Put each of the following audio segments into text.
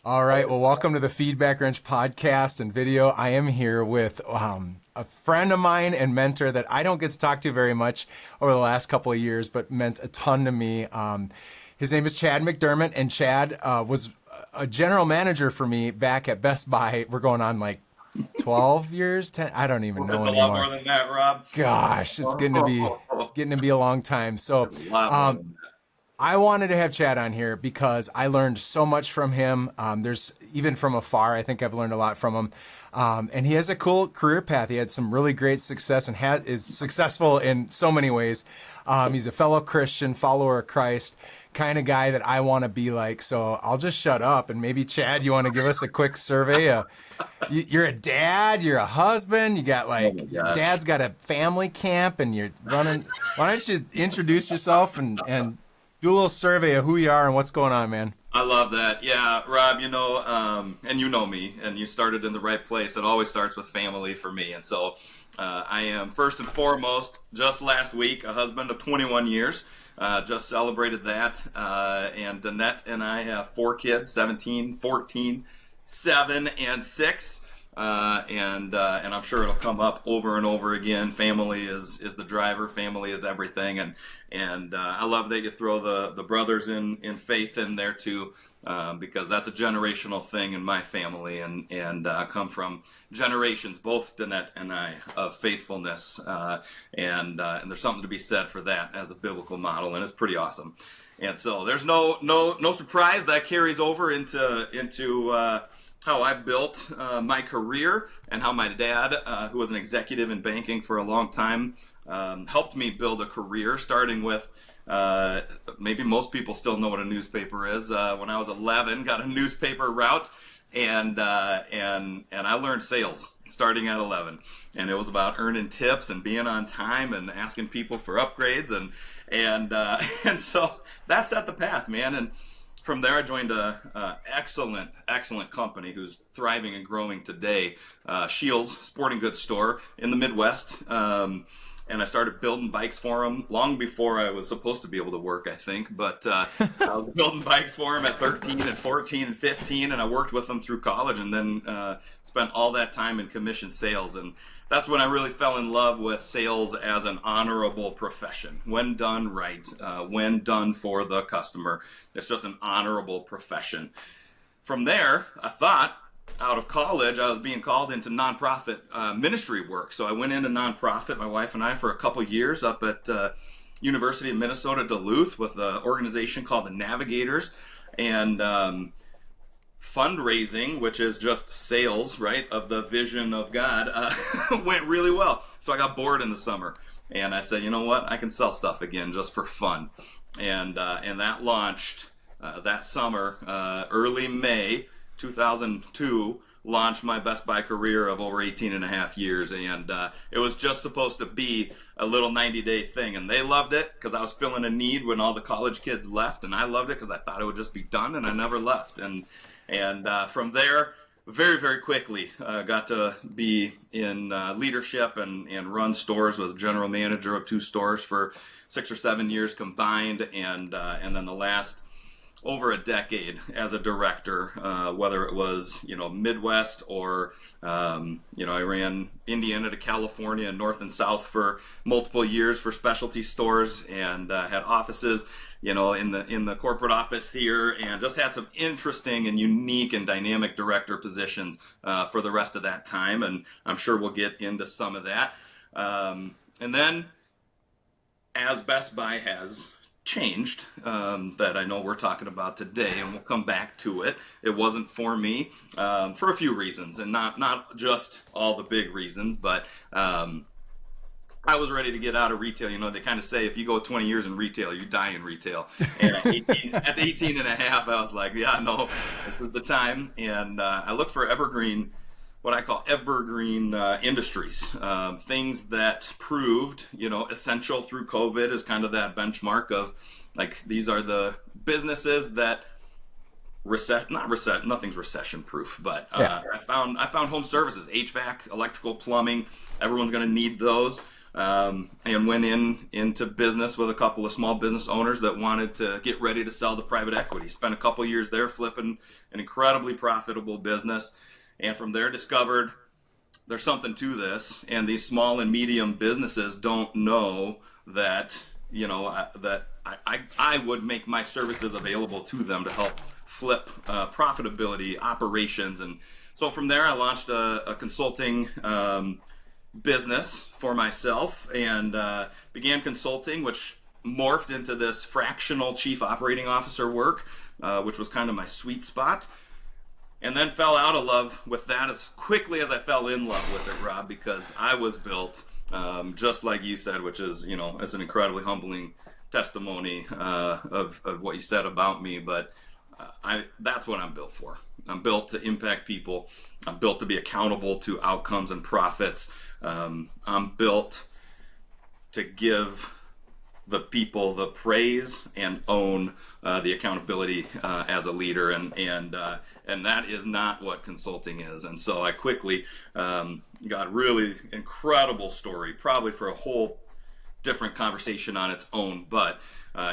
All right. Well, welcome to the Feedback Wrench podcast and video. I am here with a friend of mine and mentor that I don't get to talk to very much over the last couple of years, but meant a ton to me. His name is Chad McDermott, and Chad was a general manager for me back at Best Buy. We're going on like 12 years, 10. I don't even know It's a anymore. lot more than that, Rob. Gosh, it's getting to be a long time. So, It's a lot more than that. I wanted to have Chad on here because I learned so much from him. There's even from afar, I think I've learned a lot from him. And he has a cool career path. He had some really great success and is successful in so many ways. He's a fellow Christian, follower of Christ, kind of guy that I want to be like. So I'll just shut up, and maybe Chad, you want to give us a quick survey? You're a dad, you're a husband, you got Oh my your gosh. dad's got a family camp, and you're running. Why don't you introduce yourself and do a little survey of who you are and what's going on, man? I love that. Yeah, Rob, and you know me, and you started in the right place. It always starts with family for me. And so I am, first and foremost, just last week, a husband of 21 years. Just celebrated that. And Danette and I have 4 kids, 17, 14, 7, and 6. And I'm sure it'll come up over and over again. Family is the driver. Family is everything. And I love that you throw the brothers in faith in there too, because that's a generational thing in my family, and I come from generations, both Danette and I, of faithfulness, and there's something to be said for that as a biblical model, and it's pretty awesome. And so there's no surprise that carries over into how I built my career, and how my dad, who was an executive in banking for a long time, helped me build a career, starting with, maybe most people still know what a newspaper is. When I was 11, got a newspaper route, and I learned sales starting at 11. And it was about earning tips and being on time and asking people for upgrades, and so that set the path, man. And from there, I joined a excellent company who's thriving and growing today, Shields Sporting Goods Store in the Midwest. And I started building bikes for them long before I was supposed to be able to work, I think. But I was building bikes for them at 13 and 14 and 15, and I worked with them through college, and then spent all that time in commission sales. And that's when I really fell in love with sales as an honorable profession. When done right, when done for the customer, it's just an honorable profession. From there, I thought, out of college, I was being called into nonprofit ministry work. So I went into nonprofit, my wife and I, for a couple years up at University of Minnesota Duluth with an organization called the Navigators. And fundraising, which is just sales, right, of the vision of God, went really well. So I got bored in the summer, and I said, you know what, I can sell stuff again just for fun. And that launched that summer, early May 2002, launched my Best Buy career of over 18 and a half years. And it was just supposed to be a little 90-day thing. And they loved it because I was filling a need when all the college kids left. And I loved it because I thought it would just be done, and I never left. And from there, very, very quickly, got to be in leadership and run stores. Was general manager of 2 stores for 6 or 7 years combined. And then the last over a decade as a director, whether it was, Midwest or, I ran Indiana to California and North and South for multiple years for specialty stores, and had offices, in the corporate office here, and just had some interesting and unique and dynamic director positions for the rest of that time. And I'm sure we'll get into some of that. And then, as Best Buy has changed, that I know we're talking about today, and we'll come back to it. It wasn't for me, for a few reasons, and not just all the big reasons, but I was ready to get out of retail. They kind of say if you go 20 years in retail, you die in retail. And at 18 and a half, I was like, yeah, no, this is the time. And I looked for what I call evergreen industries, things that proved, essential through COVID is kind of that benchmark of, like, these are the businesses that nothing's recession proof, but I found home services, HVAC, electrical, plumbing. Everyone's going to need those. and went into business with a couple of small business owners that wanted to get ready to sell to private equity. Spent a couple years there flipping an incredibly profitable business, and from there discovered there's something to this, and these small and medium businesses don't know that, that I would make my services available to them to help flip profitability, operations. And so from there, I launched a consulting business for myself and began consulting, which morphed into this fractional chief operating officer work, which was kind of my sweet spot. And then fell out of love with that as quickly as I fell in love with it, Rob, because I was built just like you said, which is, it's an incredibly humbling testimony of what you said about me. But that's what I'm built for. I'm built to impact people. I'm built to be accountable to outcomes and profits. I'm built to give the people the praise and own the accountability as a leader, and that is not what consulting is. And so I quickly got a really incredible story, probably for a whole different conversation on its own, but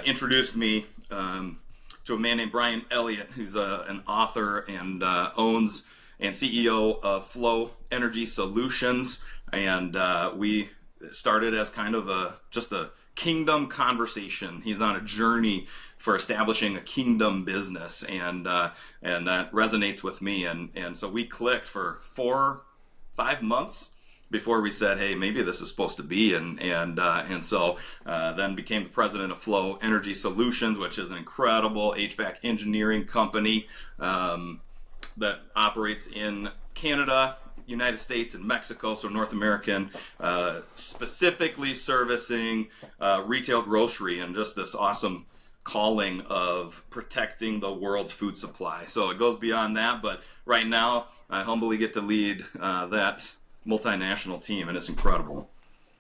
introduced me to a man named Brian Elliott, who's an author and owns and CEO of Flow Energy Solutions, and we started as kind of just a kingdom conversation. He's on a journey for establishing a kingdom business, and that resonates with me. And so we clicked for 4-5 months before we said, hey, maybe this is supposed to be. And so then became the president of Flow Energy Solutions, which is an incredible HVAC engineering company that operates in Canada, United States, and Mexico, so North American, specifically servicing retail grocery and just this awesome calling of protecting the world's food supply. So it goes beyond that, but right now I humbly get to lead that multinational team, and it's incredible.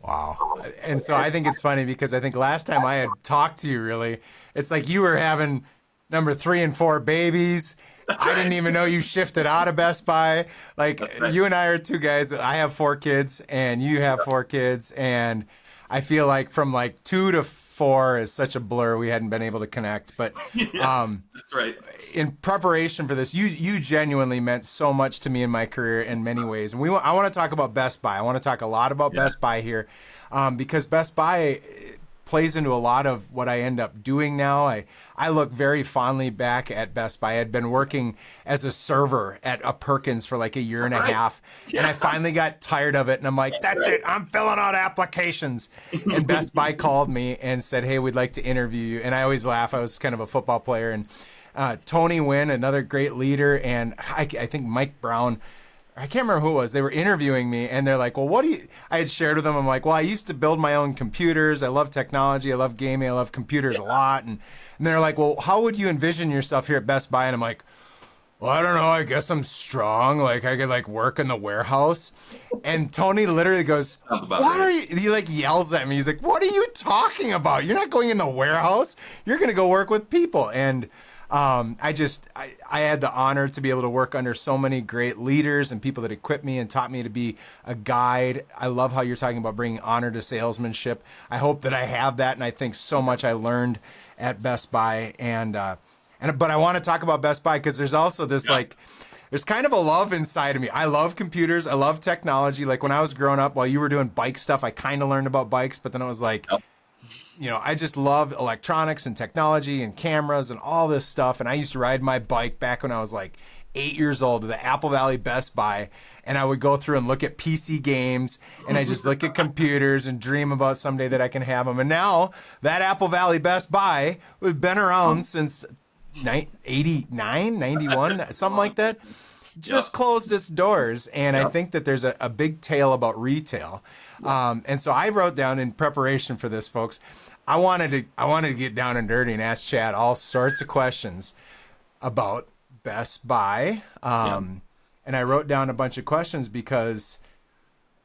Wow. And so I think it's funny because I think last time I had talked to you, really, it's like you were having number 3 and 4 babies. That's right. I didn't even know you shifted out of Best Buy. Like, right. You and I are two guys that I have 4 kids and you have 4 kids. And I feel like from like 2 to 4 is such a blur. We hadn't been able to connect, but yes, that's right. In preparation for this, you genuinely meant so much to me in my career in many ways. And I want to talk about Best Buy. I want to talk a lot about Best Buy here because Best Buy plays into a lot of what I end up doing now. I look very fondly back at Best Buy. I had been working as a server at a Perkins for like a year and a half, and I finally got tired of it, and I'm like, that's it, I'm filling out applications. And Best Buy called me and said, hey, we'd like to interview you. And I always laugh. I was kind of a football player, and Tony Wynn, another great leader, and I think Mike Brown, I can't remember who it was. They were interviewing me, and they're like, well, what do you... I had shared with them. I'm like, well, I used to build my own computers. I love technology. I love gaming. I love computers a lot. And they're like, well, how would you envision yourself here at Best Buy? And I'm like, well, I don't know. I guess I'm strong. Like, I could, like, work in the warehouse. And Tony literally goes, what are you... He, like, yells at me. He's like, what are you talking about? You're not going in the warehouse. You're going to go work with people. And... I had the honor to be able to work under so many great leaders and people that equipped me and taught me to be a guide. I love how you're talking about bringing honor to salesmanship. I hope that I have that, and I think so much I learned at Best Buy. But I want to talk about Best Buy because there's also this there's kind of a love inside of me. I love computers. I love technology. Like when I was growing up, while you were doing bike stuff, I kind of learned about bikes, but then it was like... I just love electronics and technology and cameras and all this stuff. And I used to ride my bike back when I was like 8 years old to the Apple Valley Best Buy. And I would go through and look at PC games, and I just look at computers and dream about someday that I can have them. And now that Apple Valley Best Buy, we've been around since 89, 91, something like that. Just closed its doors. And I think that there's a big tale about retail. And so I wrote down in preparation for this, folks, I wanted to get down and dirty and ask Chad all sorts of questions about Best Buy. And I wrote down a bunch of questions because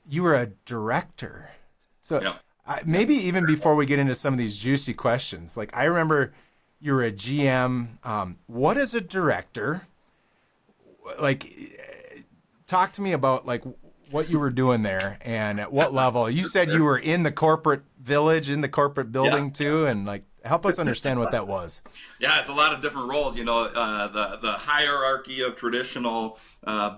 you were a director. So maybe even before we get into some of these juicy questions, like I remember you were a GM. What is a director? Like, talk to me about like what you were doing there and at what level. You said you were in the corporate village, in the corporate building too, and like help us understand what that was. Yeah, it's a lot of different roles. You know, the hierarchy of traditional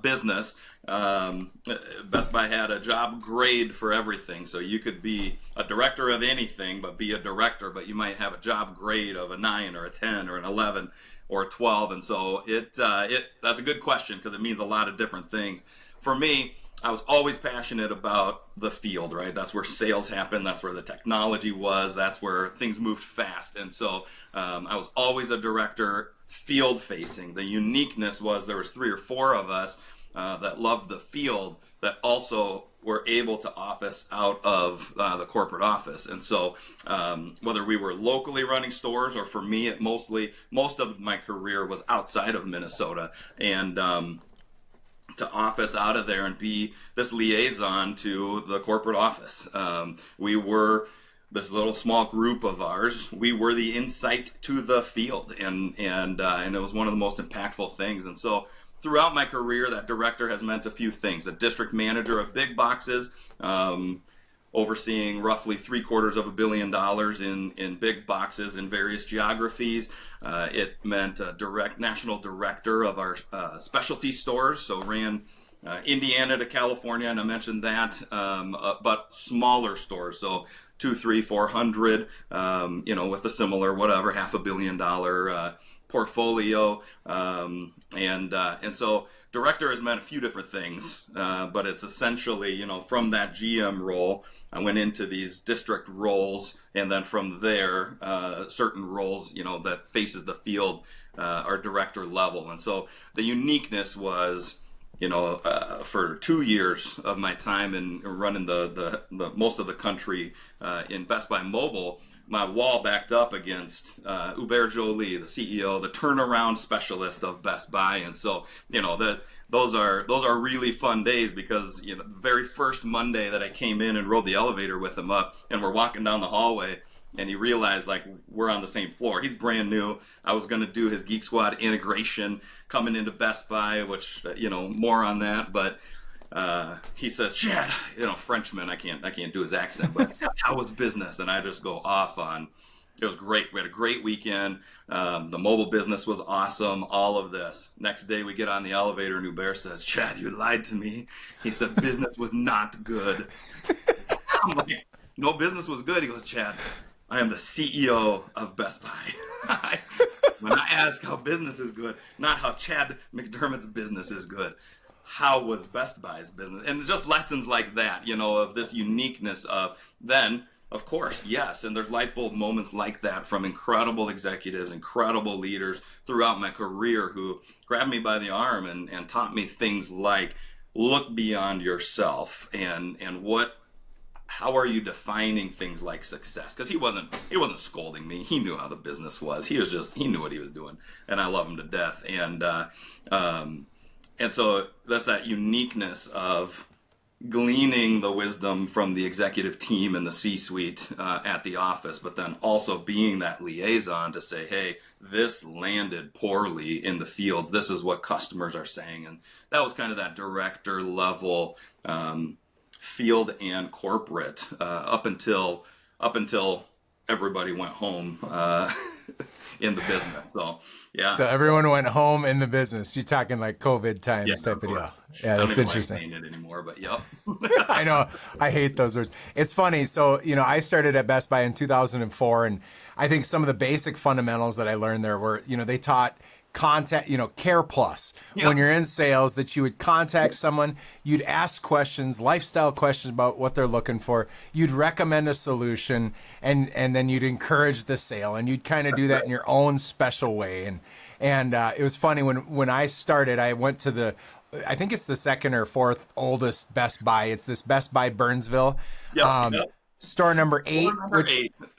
business. Best Buy had a job grade for everything, so you could be a director of anything, but be a director. But you might have a job grade of a 9 or a 10 or an 11 or a 12, and so that's a good question because it means a lot of different things. For me, I was always passionate about the field, right? That's where sales happened. That's where the technology was. That's where things moved fast. And so I was always a director, field facing. The uniqueness was there was 3 or 4 of us that loved the field that also were able to office out of the corporate office. And so whether we were locally running stores or for me, most of my career was outside of Minnesota. And to office out of there and be this liaison to the corporate office. We were this little small group of ours. We were the insight to the field, and it was one of the most impactful things. And so throughout my career, that director has meant a few things. A district manager of big boxes, overseeing roughly $750 million in big boxes in various geographies. It meant a national director of our specialty stores, so ran Indiana to California, and I mentioned that, but smaller stores, so 200, 300, 400, with a similar whatever $500 million portfolio, and so director has meant a few different things, but it's essentially, from that GM role, I went into these district roles, and then from there, certain roles, that faces the field are director level. And so the uniqueness was, for 2 years of my time in running the most of the country in Best Buy Mobile, my wall backed up against Hubert Joly, the CEO, the turnaround specialist of Best Buy. And so, those are really fun days because, the very first Monday that I came in and rode the elevator with him up, and we're walking down the hallway, and he realized, like, we're on the same floor. He's brand new. I was going to do his Geek Squad integration coming into Best Buy, which, more on that. But he says, Chad, Frenchman, I can't do his accent, but how was business? And I just go off on, it was great. We had a great weekend. The mobile business was awesome, all of this. Next day we get on the elevator and Hubert says, Chad, you lied to me. He said, business was not good. I'm like, no, business was good. He goes, Chad, I am the CEO of Best Buy. When I ask how business is good, not how Chad McDermott's business is good, how was Best Buy's business? And just lessons like that, of this uniqueness of then, of course, yes, and there's light bulb moments like that from incredible executives, incredible leaders throughout my career who grabbed me by the arm and taught me things like look beyond yourself and how are you defining things like success? Because he wasn't scolding me. He knew how the business was. He knew what he was doing, and I love him to death. And so that's that uniqueness of gleaning the wisdom from the executive team and the C-suite at the office, but then also being that liaison to say, hey, this landed poorly in the fields. This is what customers are saying. And that was kind of that director level field and corporate up until everybody went home in the business. So yeah. So everyone went home in the business. You're talking like COVID times type of deal. Yeah, that's interesting. I don't even like saying it anymore, but yep. I know. I hate those words. It's funny. So, I started at Best Buy in 2004, and I think some of the basic fundamentals that I learned there were, they taught contact, care plus. When you're in sales, that you would contact someone, you'd ask questions, lifestyle questions about what they're looking for. You'd recommend a solution, and then you'd encourage the sale, and you'd kind of do that in your own special way. And it was funny when I started, I went to I think it's the second or fourth oldest Best Buy. It's this Best Buy Burnsville. Yep. Store number 8,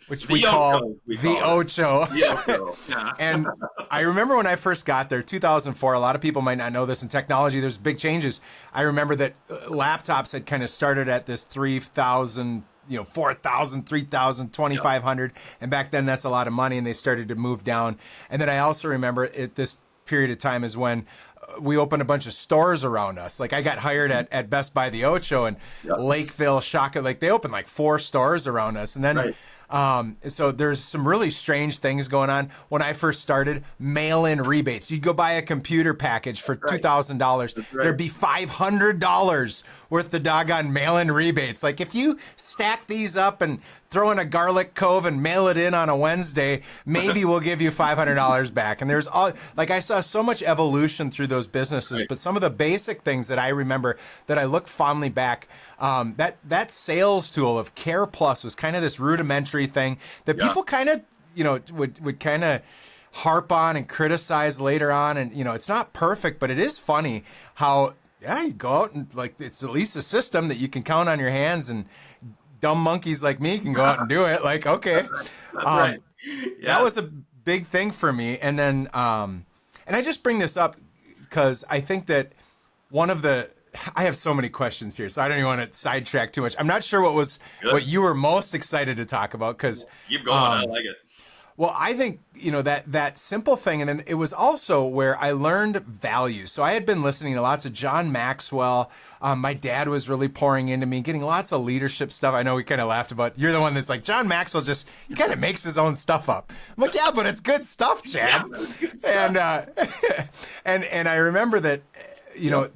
which we call the Ocho. Yeah. And I remember when I first got there, 2004, a lot of people might not know this in technology, there's big changes. I remember that laptops had kind of started at this 3,000, 4,000, 3,000, 2,500. And back then that's a lot of money, and they started to move down. And then I also remember this period of time is when we opened a bunch of stores around us. Like I got hired at Best Buy the Ocho and Lakeville, Shaka. Like they opened like 4 stores around us, and then. So there's some really strange things going on. When I first started, mail-in rebates. You'd go buy a computer package for $2,000. There'd be $500 worth of doggone mail-in rebates. Like if you stack these up and throw in a garlic cove and mail it in on a Wednesday, maybe we'll give you $500 back. And there's all, like I saw so much evolution through those businesses, but some of the basic things that I remember that I look fondly back, that sales tool of Care Plus was kind of this rudimentary thing that people kind of, would kind of harp on and criticize later on. And, it's not perfect, but it is funny how, you go out and like, it's at least a system that you can count on your hands, and dumb monkeys like me can go out and do it. Like, okay. That was a big thing for me. And then, and I just bring this up because I think that I have so many questions here, so I don't even want to sidetrack too much. I'm not sure what you were most excited to talk about, because keep going. I like it. Well, I think, that simple thing. And then it was also where I learned values. So I had been listening to lots of John Maxwell. My dad was really pouring into me, getting lots of leadership stuff. I know we kind of laughed about, you're the one that's like, John Maxwell he kind of makes his own stuff up. I'm like, yeah, but it's good stuff, Chad. And I remember that,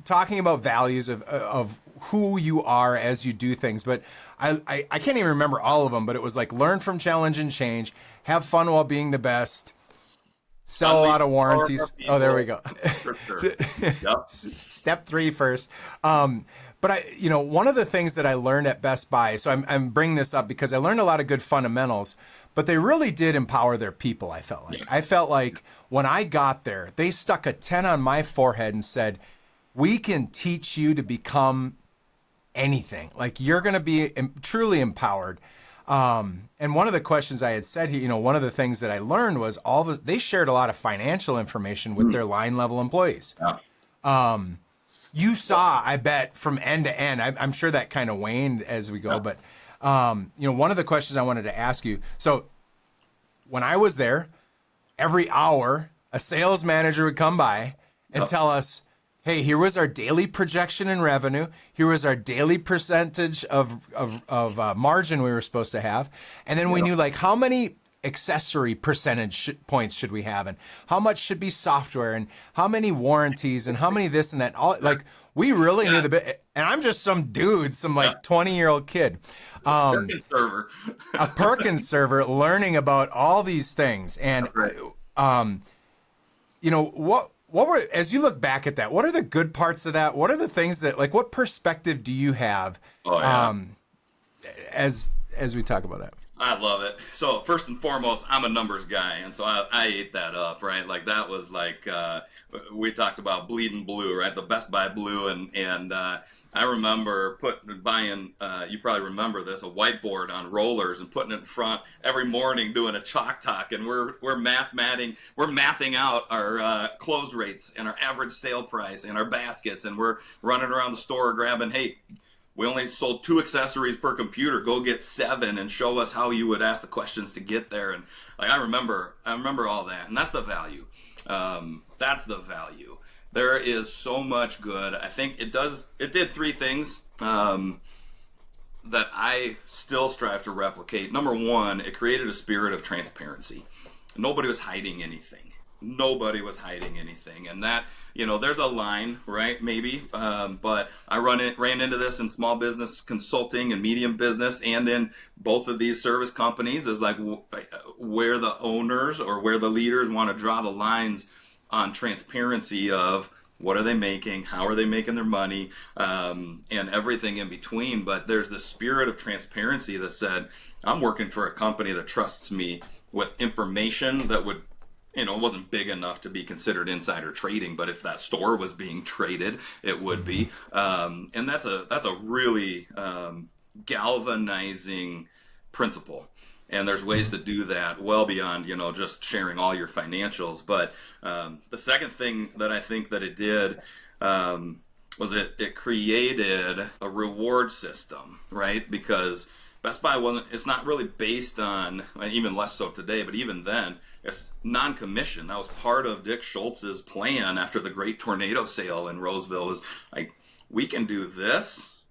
talking about values of who you are as you do things. But I can't even remember all of them, but it was like learn from challenge and change, have fun while being the best, sell a lot of warranties. Oh, there we go. For sure. Yep. Step 3 first. But one of the things that I learned at Best Buy, so I'm bringing this up because I learned a lot of good fundamentals, but they really did empower their people, I felt like. I felt like when I got there, they stuck a 10 on my forehead and said, we can teach you to become anything. Like you're going to be truly empowered. And one of the questions I had said here, one of the things that I learned was they shared a lot of financial information with their line level employees. You saw, I bet, from end to end, I'm sure that kind of waned as we go, but one of the questions I wanted to ask you. So when I was there, every hour, a sales manager would come by and tell us, hey, here was our daily projection in revenue. Here was our daily percentage of margin we were supposed to have. And then we knew like how many accessory percentage points should we have, and how much should be software, and how many warranties, and how many this and that. All like we really knew the bit. And I'm just some dude, some like 20-year-old kid. Perkins server. A Perkins server learning about all these things. And what were, as you look back at that, what are the good parts of that? What are the things that, like, what perspective do you have as we talk about that? I love it. So first and foremost, I'm a numbers guy, and so I ate that up, right? Like that was like we talked about bleeding blue, right? The Best Buy blue, and I remember buying. You probably remember this, a whiteboard on rollers and putting it in front every morning, doing a chalk talk, and we're mathing out our close rates and our average sale price and our baskets, and we're running around the store grabbing, hey, we only sold 2 accessories per computer. Go get 7 and show us how you would ask the questions to get there. And like I remember all that, and that's the value. That's the value. There is so much good. I think it did 3 things that I still strive to replicate. Number 1, it created a spirit of transparency. Nobody was hiding anything. And that, there's a line, right? Maybe, but I ran into this in small business consulting and medium business, and in both of these service companies, is like where the owners or where the leaders want to draw the lines on transparency of what are they making, how are they making their money, and everything in between. But there's the spirit of transparency that said, I'm working for a company that trusts me with information that would, it wasn't big enough to be considered insider trading, but if that store was being traded, it would be. And that's a really galvanizing principle. And there's ways to do that well beyond, just sharing all your financials. But the second thing that I think that it did was it created a reward system, right? Because Best Buy it's not really based on, even less so today, but even then, it's non-commission. That was part of Dick Schultz's plan after the great tornado sale in Roseville, was like, we can do this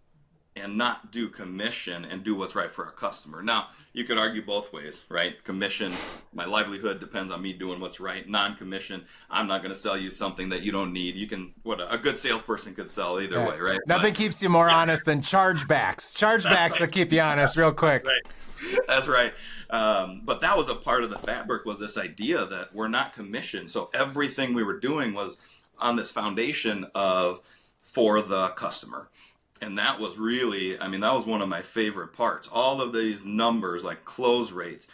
and not do commission and do what's right for our customer. Now, you could argue both ways, right? Commission, my livelihood depends on me doing what's right. Non-commission, I'm not going to sell you something that you don't need. You can, a good salesperson could sell either way, right? Nothing keeps you more honest than chargebacks. Chargebacks will keep you honest real quick. Right. That's right. But that was a part of the fabric, was this idea that we're not commissioned. So everything we were doing was on this foundation of for the customer. And that was really, I mean, that was one of my favorite parts. All of these numbers, like close rates,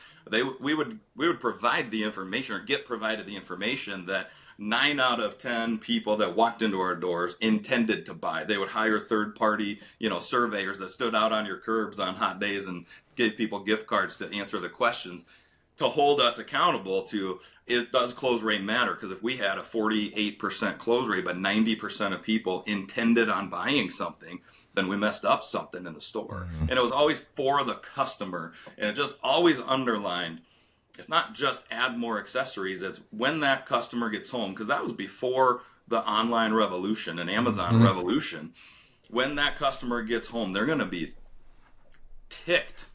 we would provide the information, or get provided the information that 9 out of 10 people that walked into our doors intended to buy. They would hire third-party, surveyors that stood out on your curbs on hot days and gave people gift cards to answer the questions, to hold us accountable to, it does close rate matter? Because if we had a 48% close rate, but 90% of people intended on buying something, then we messed up something in the store. And it was always for the customer. And it just always underlined, it's not just add more accessories, it's when that customer gets home, because that was before the online revolution and Amazon revolution. When that customer gets home, they're going to be ticked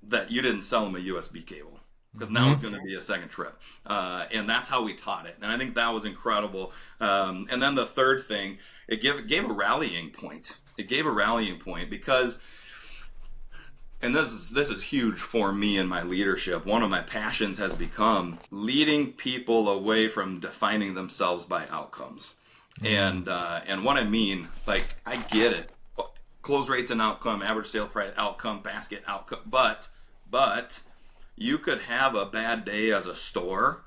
that you didn't sell them a USB cable, because now it's going to be a second trip. And that's how we taught it. And I think that was incredible. And then the third thing, it gave a rallying point. It gave a rallying point because, and this is huge for me in my leadership, one of my passions has become leading people away from defining themselves by outcomes. And what I mean, like, I get it. Close rate's an outcome, average sale price outcome, basket outcome, but you could have a bad day as a store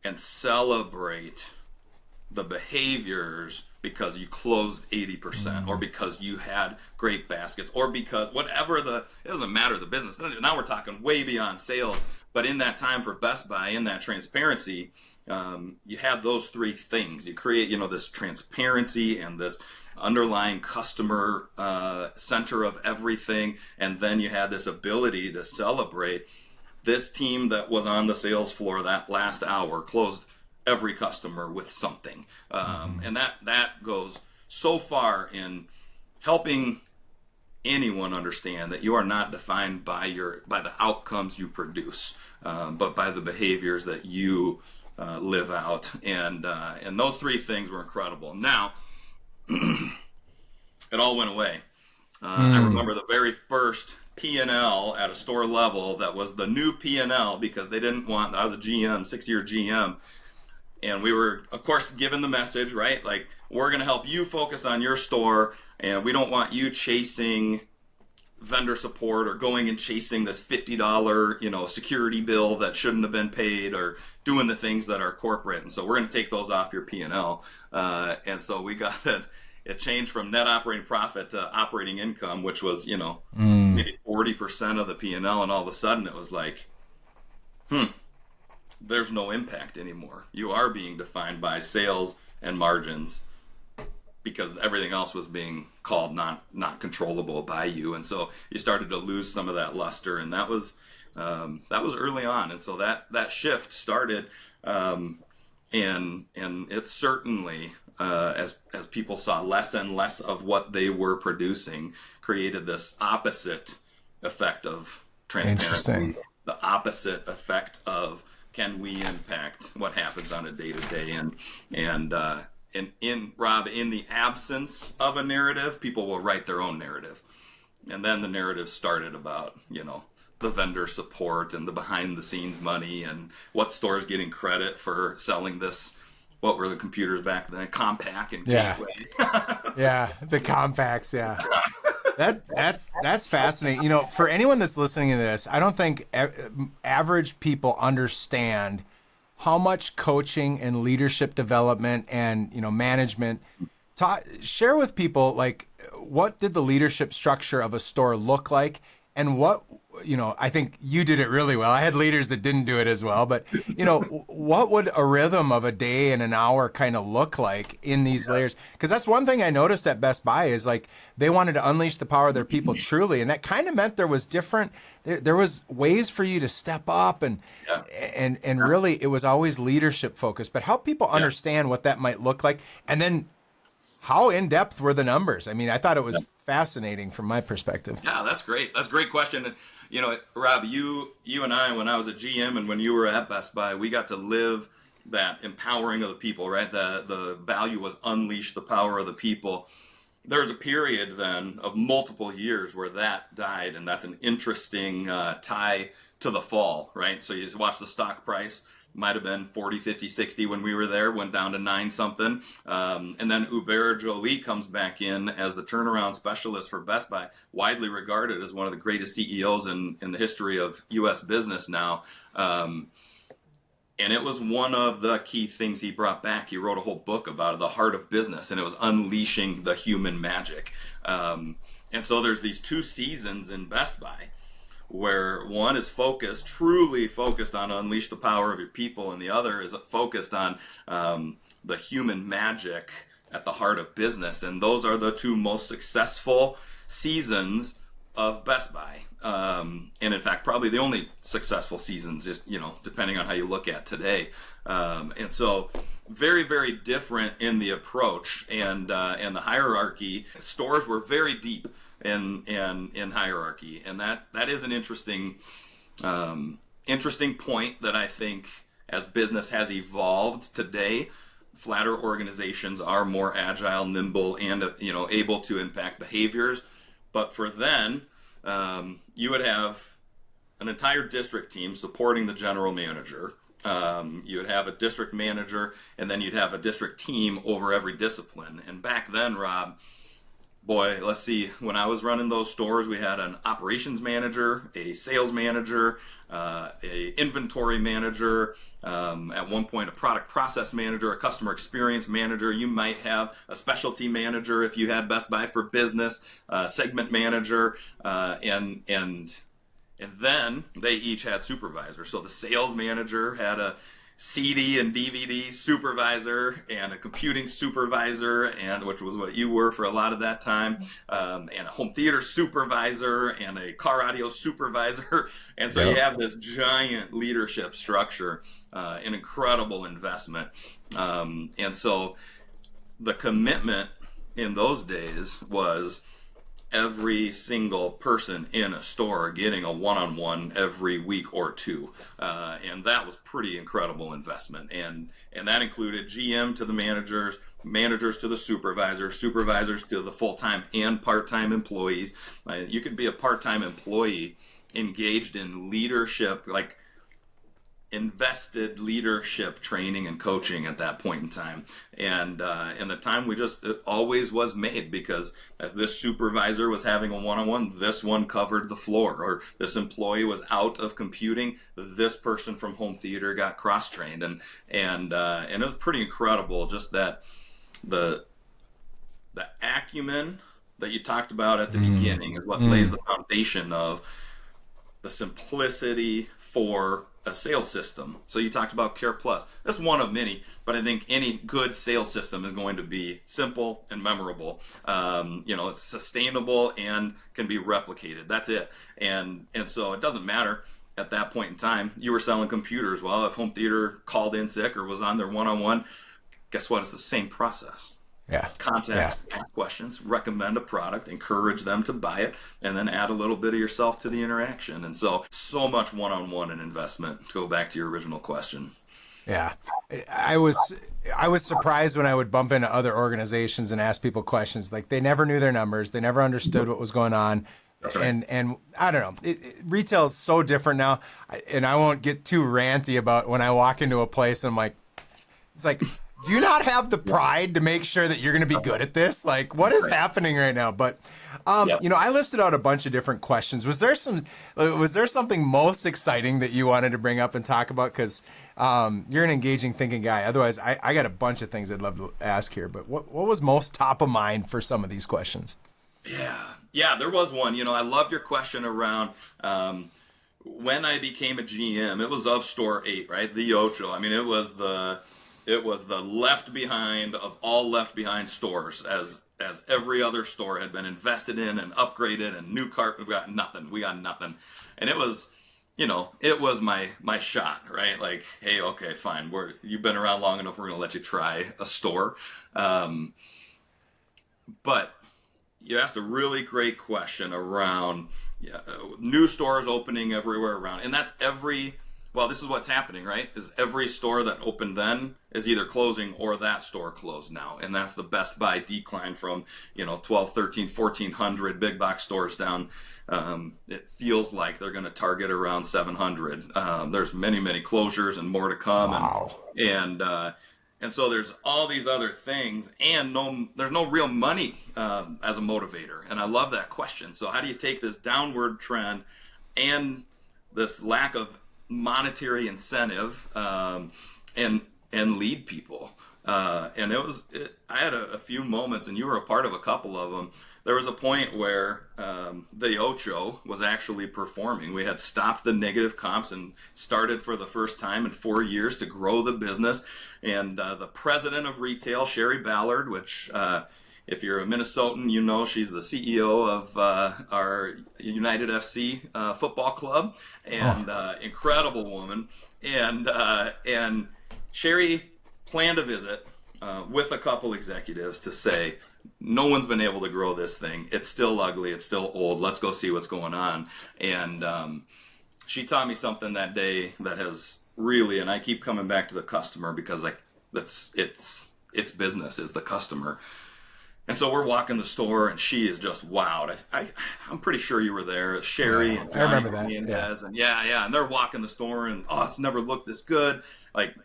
and celebrate the behaviors because you closed 80%, or because you had great baskets, or because it doesn't matter the business. Now we're talking way beyond sales, but in that time for Best Buy, in that transparency, you had those three things. You create, this transparency and this underlying customer center of everything, and then you had this ability to celebrate. This team that was on the sales floor that last hour closed every customer with something. And that goes so far in helping anyone understand that you are not defined by the outcomes you produce, but by the behaviors that you live out. And those three things were incredible. Now, it all went away. I remember the very first P&L at a store level that was the new P&L, because they didn't want, I was a GM, 6-year GM, and we were, of course, given the message, right? Like, we're going to help you focus on your store, and we don't want you chasing vendor support or going and chasing this $50, security bill that shouldn't have been paid, or doing the things that are corporate. And so we're going to take those off your P&L. And so we got it changed from net operating profit to operating income, which was, maybe 40% of the P&L. And all of a sudden it was like, there's no impact anymore. You are being defined by sales and margins, because everything else was being called not controllable by you. And so you started to lose some of that luster, and that was early on. And so that shift started, and it certainly, as people saw less and less of what they were producing, created this opposite effect of transparency. The opposite effect of, can we impact what happens on a day-to-day? And in Rob, in the absence of a narrative, people will write their own narrative. And then the narrative started about, the vendor support and the behind-the-scenes money, and what store's getting credit for selling this. What were the computers back then? Compaq and Gateway. Yeah, the Compaqs, yeah. That's fascinating. For anyone that's listening to this, I don't think average people understand how much coaching and leadership development and management share with people. Like, what did the leadership structure of a store look like, and what I think you did it really well. I had leaders that didn't do it as well, but what would a rhythm of a day and an hour kind of look like in these layers? Because that's one thing I noticed at Best Buy is like they wanted to unleash the power of their people truly, and that kind of meant there was there was ways for you to step up and really it was always leadership focused, but help people understand what that might look like, and then how in depth were the numbers? I mean, I thought it was fascinating from my perspective. Yeah, that's great. That's a great question. And Rob, you and I, when I was a GM and when you were at Best Buy, we got to live that empowering of the people, right? The value was unleash the power of the people. There was a period then of multiple years where that died, and that's an interesting tie to the fall, right? So you just watch the stock price. Might have been 40, 50, 60 when we were there, went down to 9 something. And then Hubert Joly comes back in as the turnaround specialist for Best Buy, widely regarded as one of the greatest CEOs in the history of U.S. business now. And it was one of the key things he brought back. He wrote a whole book about it, The Heart of Business, and it was unleashing the human magic. And so there's these 2 seasons in Best Buy, where one is truly focused on unleash the power of your people, and the other is focused on the human magic at the heart of business. And those are the 2 most successful seasons of Best Buy. And in fact, probably the only successful seasons, is, depending on how you look at today. And so very, very different in the approach and the hierarchy. Stores were very deep in hierarchy, and that is an interesting point that I think as business has evolved today, flatter organizations are more agile, nimble, and able to impact behaviors. But for then, you would have an entire district team supporting the general manager. You would have a district manager, and then you'd have a district team over every discipline. And back then, Rob, boy, let's see, when I was running those stores, we had an operations manager, a sales manager, a inventory manager, at one point a product process manager, a customer experience manager. You might have a specialty manager if you had Best Buy for Business, segment manager, and then they each had supervisors. So the sales manager had a CD and DVD supervisor and a computing supervisor, and which was what you were for a lot of that time, and a home theater supervisor and a car audio supervisor. And so you have this giant leadership structure, an incredible investment. And so the commitment in those days was every single person in a store getting a one-on-one every week or 2. And that was pretty incredible investment. And that included GM to the managers, managers to the supervisors, supervisors to the full-time and part-time employees. You could be a part-time employee engaged in leadership, like invested leadership training and coaching at that point in time. And the time it always was made, because as this supervisor was having a one-on-one, this one covered the floor, or this employee was out of computing, this person from home theater got cross-trained. And it was pretty incredible, just that the acumen that you talked about at the beginning is what lays the foundation of the simplicity for a sales system. So you talked about Care Plus. That's one of many, but I think any good sales system is going to be simple and memorable. It's sustainable and can be replicated. That's it. And so it doesn't matter at that point in time. You were selling computers. Well, if home theater called in sick or was on their one-on-one, guess what? It's the same process. Yeah. Contact, ask questions, recommend a product, encourage them to buy it, and then add a little bit of yourself to the interaction. And so much one-on-one and investment, to go back to your original question. Yeah. I was surprised when I would bump into other organizations and ask people questions. Like, they never knew their numbers. They never understood what was going on. That's right. And I don't know, retail is so different now. And I won't get too ranty about when I walk into a place and I'm like, it's like, do you not have the pride to make sure that you're going to be good at this? Like, what is happening right now? But, I listed out a bunch of different questions. Was there something most exciting that you wanted to bring up and talk about? Because you're an engaging thinking guy. Otherwise, I got a bunch of things I'd love to ask here. But what was most top of mind for some of these questions? Yeah, there was one. I loved your question around when I became a GM. It was of store 8, right? The Ocho. I mean, it was the left behind of all left behind stores, as every other store had been invested in and upgraded and new carpet. We got nothing. We got nothing, and it was my shot, right? Like, hey, okay, fine. You've been around long enough. We're gonna let you try a store, um, but you asked a really great question around, yeah, new stores opening everywhere around, and that's well, this is what's happening, right? Is every store that opened then is either closing or that store closed now, and that's the Best Buy decline from 12, 13, 1400 big box stores down. It feels like they're going to target around 700. There's many closures and more to come. Wow. And so there's all these other things, and there's no real money as a motivator. And I love that question. So how do you take this downward trend and this lack of monetary incentive and lead people? And I had a few moments, and you were a part of a couple of them. There was a point where the Ocho was actually performing. We had stopped the negative comps and started for the first time in 4 years to grow the business. And the president of retail, Sherry Ballard, which if you're a Minnesotan, she's the CEO of our United FC football club, and incredible woman. And Sherry planned a visit with a couple executives to say, no one's been able to grow this thing. It's still ugly. It's still old. Let's go see what's going on. And she taught me something that day that has really, and I keep coming back to the customer, because it's business is the customer. And so we're walking the store, and she is just wowed. I'm pretty sure you were there, Sherry and Johnny, I remember that. Hernandez, and and they're walking the store, and it's never looked this good. Like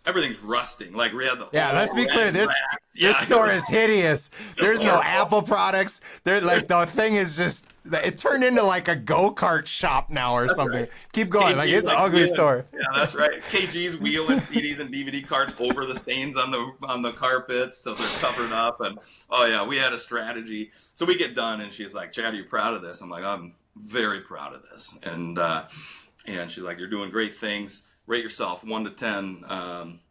everything's rusting. Like we had the let's be clear. This store is hideous. There's no Apple products. There, like, the thing is just, it turned into like a go-kart shop now or something. Right. Keep going. It's an ugly store. Yeah, that's right. KG's wheeling CDs and DVD cards over the stains on the carpets, so they're covered up. And we had a strategy. So we get done, and she's like, "Chad, are you proud of this?" I'm like, "I'm very proud of this." And she's like, "You're doing great things. Rate yourself 1 to 10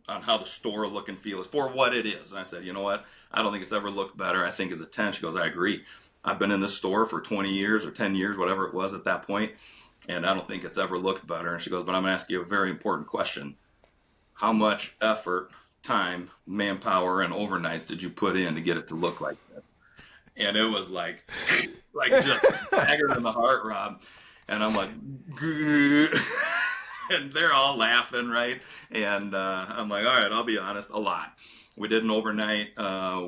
on how the store look and feel is for what it is." And I said, "You know what? I don't think it's ever looked better. I think it's a 10. She goes, "I agree. I've been in this store for 20 years or 10 years, whatever it was at that point, and I don't think it's ever looked better." And she goes, "But I'm going to ask you a very important question. How much effort, time, manpower, and overnights did you put in to get it to look like this?" And it was like just dagger in the heart, Rob. And I'm like, and they're all laughing, right? And I'm like, all right, I'll be honest, a lot. We did an overnight.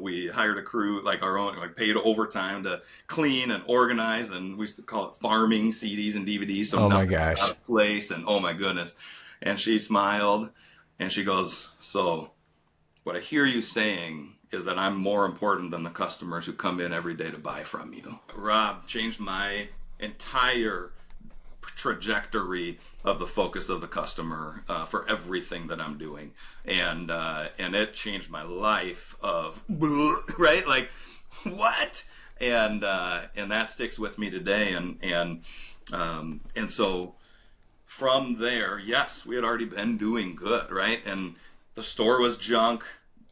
We hired a crew, like our own, like paid overtime to clean and organize, and we used to call it farming CDs and DVDs. So oh my gosh, out of place, and oh my goodness. And she smiled, and she goes, "So, what I hear you saying is that I'm more important than the customers who come in every day to buy from you." Rob changed my entire trajectory of the focus of the customer for everything that I'm doing, and it changed my life of right, like what, and that sticks with me today, and so from there, yes, we had already been doing good, right, and the store was junk.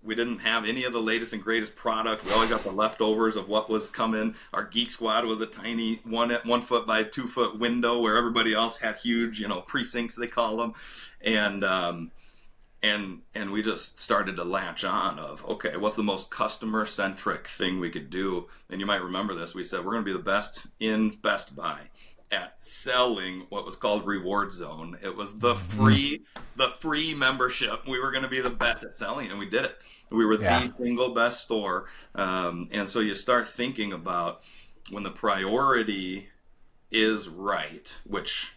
We didn't have any of the latest and greatest product. We only got the leftovers of what was coming. Our Geek Squad was a tiny 1 foot by 2 foot window where everybody else had huge, precincts, they call them. And we just started to latch on of, okay, what's the most customer centric thing we could do? And you might remember this. We said, we're going to be the best in Best Buy at selling what was called Reward Zone. It was the free membership. We were going to be the best at selling, and we did it. We were the single best store. And so you start thinking about when the priority is right, which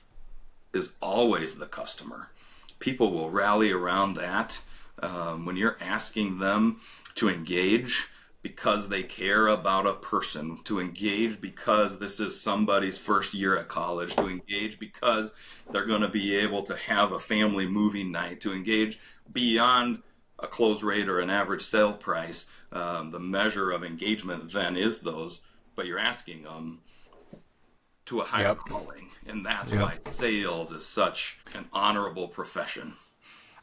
is always the customer. People will rally around that. When you're asking them to engage because they care about a person, to engage because this is somebody's first year at college, to engage because they're going to be able to have a family movie night, to engage beyond a close rate or an average sale price. The measure of engagement then is those but you're asking them to a higher Yep. calling. And that's Yep. why sales is such an honorable profession.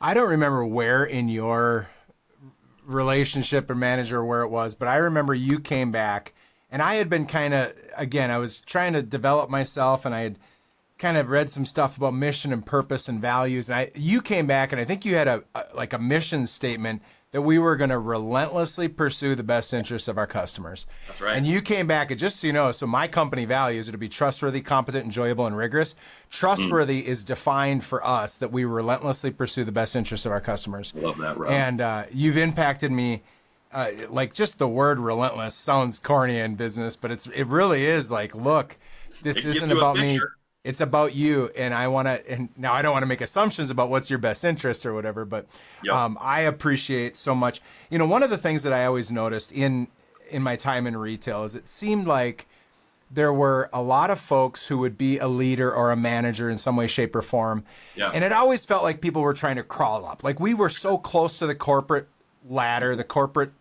I don't remember where in your relationship or manager where it was, but I remember you came back and I had been kind of, again, I was trying to develop myself and I had kind of read some stuff about mission and purpose and values. And you came back and I think you had a mission statement that we were going to relentlessly pursue the best interests of our customers. That's right. And you came back, and just so you know, so my company values are to be trustworthy, competent, enjoyable, and rigorous. Trustworthy is defined for us that we relentlessly pursue the best interests of our customers. Love that, Rob. And you've impacted me. Like just the word relentless sounds corny in business, but it really is like, look, this It gives isn't you a about me. picture. It's about you, and I want to. And now I don't want to make assumptions about what's your best interest or whatever, but Yep. I appreciate so much. You know, one of the things that I always noticed in my time in retail is it seemed like there were a lot of folks who would be a leader or a manager in some way, shape, or form, Yeah. and it always felt like people were trying to crawl up. Like we were so close to the corporate ladder, the corporate,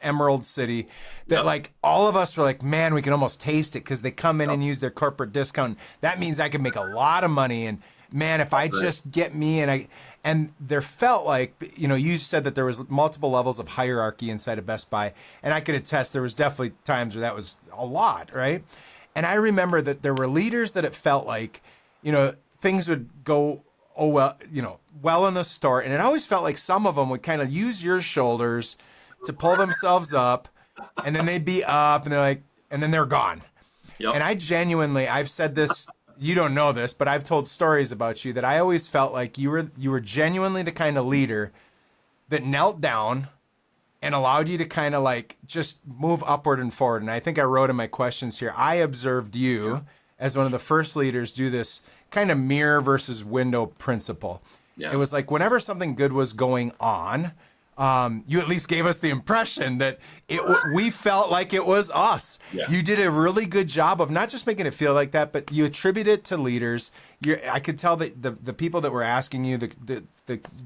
Emerald City, that Yep. like all of us were like, man, we can almost taste it because they come in and use their corporate discount. That means I can make a lot of money. And man, if I just get me and there felt like, you said that there was multiple levels of hierarchy inside of Best Buy. And I could attest there was definitely times where that was a lot, right? And I remember that there were leaders that it felt like, things would go, well in the store. And it always felt like some of them would kind of use your shoulders to pull themselves up, and then they'd be up, and then they're gone. Yep. And I've said this, you don't know this, but I've told stories about you that I always felt like you were genuinely the kind of leader that knelt down and allowed you to kind of like just move upward and forward. And I think I wrote in my questions here, I observed you as one of the first leaders do this kind of mirror versus window principle. Yeah. It was like whenever something good was going on, you at least gave us the impression that we felt like it was us. Yeah. You did a really good job of not just making it feel like that, but you attribute it to leaders. I could tell that the people that were asking you, the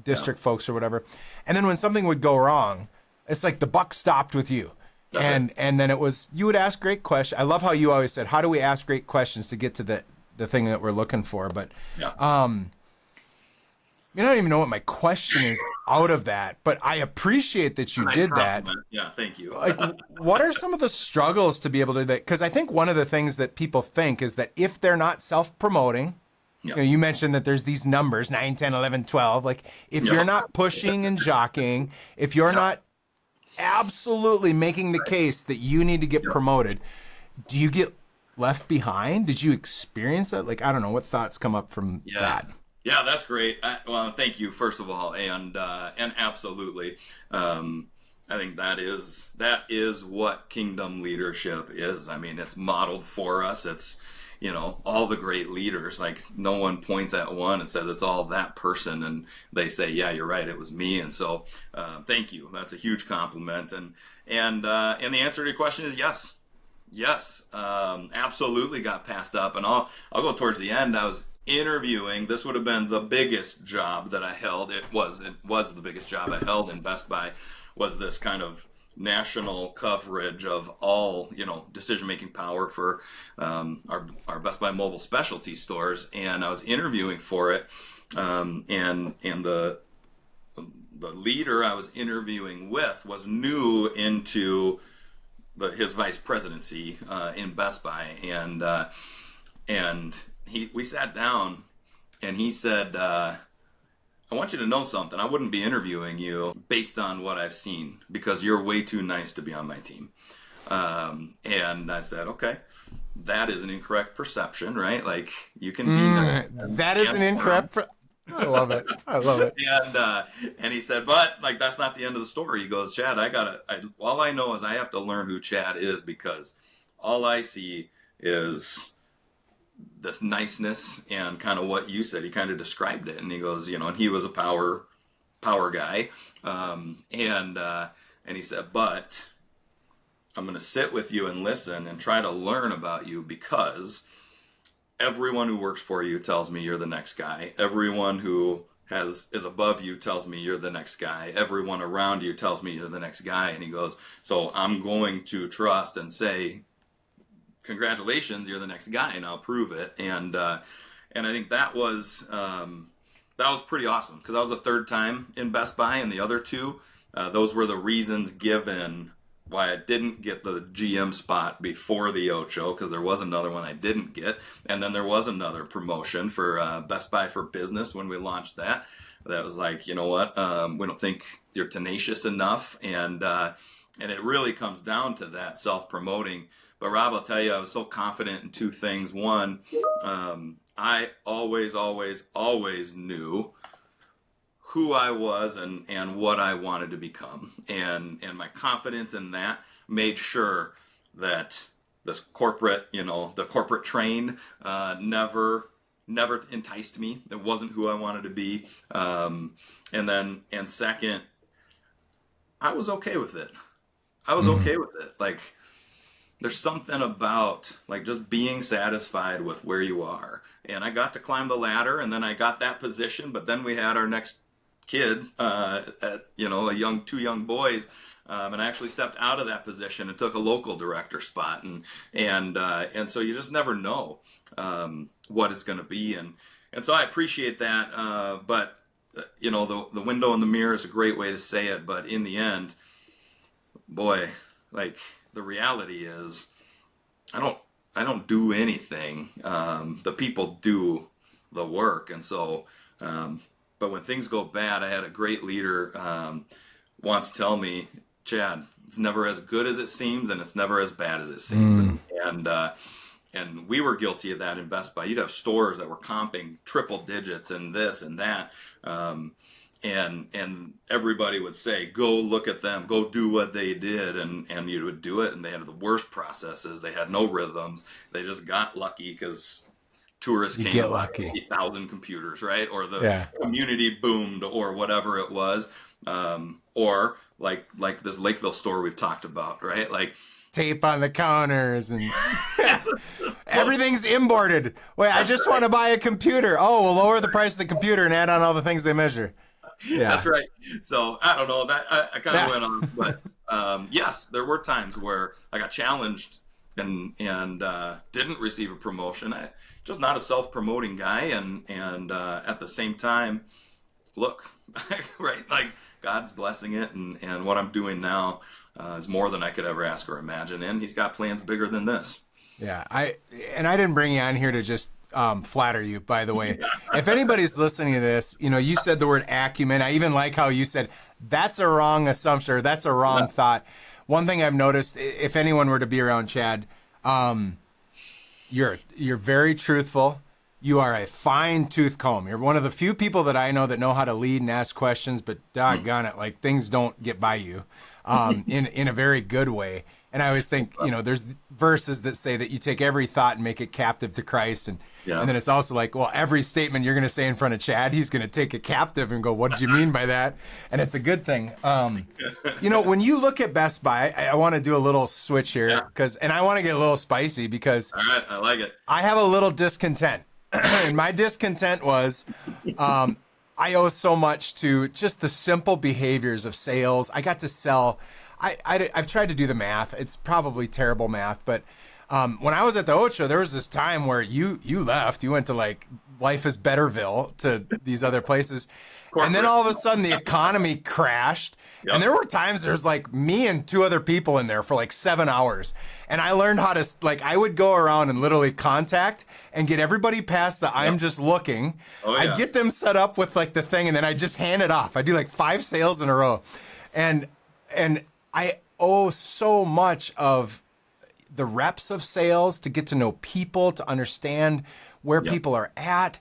district folks or whatever, and then when something would go wrong, it's like the buck stopped with you. And then it was, you would ask great questions. I love how you always said, how do we ask great questions to get to the thing that we're looking for? But I don't even know what my question is out of that, but I appreciate that you Nice did that. compliment. Yeah, thank you. Like, what are some of the struggles to be able to do that? Because I think one of the things that people think is that if they're not self-promoting, Yeah. you mentioned that there's these numbers, 9, 10, 11, 12. Like, if Yeah. you're not pushing and jockeying, if you're not absolutely making the case that you need to get promoted, do you get left behind? Did you experience that? Like, I don't know. What thoughts come up from that? Yeah, that's great. Well, thank you first of all, and absolutely, I think that is what kingdom leadership is. I mean, it's modeled for us. It's all the great leaders. Like no one points at one and says it's all that person, and they say, yeah, you're right, it was me. And so, thank you. That's a huge compliment. And the answer to your question is yes. Yes, absolutely got passed up. And I'll go towards the end. I was interviewing. This would have been the biggest job that I held. It was the biggest job I held in Best Buy, was this kind of national coverage of all, decision-making power for our Best Buy mobile specialty stores. And I was interviewing for it. And the leader I was interviewing with was new into his vice presidency in Best Buy, and we sat down, and he said, "I want you to know something. I wouldn't be interviewing you based on what I've seen because you're way too nice to be on my team." And I said, "Okay, that is an incorrect perception, right? Like you can be nice." That is an incorrect. I love it. I love it. And he said, but like that's not the end of the story. He goes, Chad, all I know is I have to learn who Chad is because all I see is this niceness and kind of what you said. He kind of described it, and he goes, and he was a power guy, and he said, but I'm going to sit with you and listen and try to learn about you because everyone who works for you tells me you're the next guy. Everyone who is above you tells me you're the next guy. Everyone around you tells me you're the next guy. And he goes, so I'm going to trust and say congratulations, you're the next guy, and I'll prove it. And I think that was pretty awesome because that was the third time in Best Buy, and the other two, those were the reasons given why I didn't get the GM spot before the Ocho, because there was another one I didn't get, and then there was another promotion for Best Buy for Business when we launched that. That was like, you know what, we don't think you're tenacious enough, and it really comes down to that self-promoting. But Rob, I'll tell you, I was so confident in two things. One, I always knew who I was and what I wanted to become. And my confidence in that made sure that this corporate, the corporate train never enticed me. It wasn't who I wanted to be. And second, I was okay with it. Like, there's something about like just being satisfied with where you are. And I got to climb the ladder, and then I got that position, but then we had our next kid, two young boys. And I actually stepped out of that position and took a local director spot. And so you just never know, what it's going to be. And so I appreciate that. But the window in the mirror is a great way to say it. But in the end, boy, like, the reality is, I don't do anything. The people do the work. And so, but when things go bad, I had a great leader once tell me, Chad, it's never as good as it seems, and it's never as bad as it seems. And we were guilty of that in Best Buy. You'd have stores that were comping triple digits and this and that. And everybody would say, go look at them, go do what they did. And you would do it. And they had the worst processes. They had no rhythms. They just got lucky because tourists came to 50,000 computers, right? Or the community boomed or whatever it was. Or like this Lakeville store we've talked about, right? Like, tape on the counters and everything's imported. Wait, I just want to buy a computer. Oh, we'll lower the price of the computer and add on all the things they measure. Yeah, that's right. So I don't know, that I kind of went on, but yes, there were times where I got challenged and didn't receive a promotion. I just not a self-promoting guy, and at the same time, look, right, like, God's blessing it, and what I'm doing now is more than I could ever ask or imagine, and He's got plans bigger than this. Yeah, I didn't bring you on here to just flatter you, by the way. If anybody's listening to this, you said the word acumen. I even like how you said that's a wrong assumption, or that's a wrong thought. One thing I've noticed, if anyone were to be around Chad, you're very truthful. You are a fine-tooth comb. You're one of the few people that I know how to lead and ask questions, but doggone it, like, things don't get by you in a very good way. And I always think, there's verses that say that you take every thought and make it captive to Christ. And then it's also like, well, every statement you're going to say in front of Chad, he's going to take it captive and go, what did you mean by that? And it's a good thing. When you look at Best Buy, I want to do a little switch here and I want to get a little spicy because all right, I like it. I have a little discontent. And my discontent was I owe so much to just the simple behaviors of sales. I got to sell. I've tried to do the math. It's probably terrible math. But when I was at the Ocho, there was this time where you left. You went to like Life is Betterville to these other places. Corporate. And then all of a sudden the economy crashed. Yep. And there were times there's like me and two other people in there for like 7 hours. And I learned how to, like, I would go around and literally contact and get everybody past the I'm just looking. Oh, yeah. I'd get them set up with like the thing, and then I just hand it off. I do like 5 sales in a row. And I owe so much of the reps of sales to get to know people, to understand where people are at.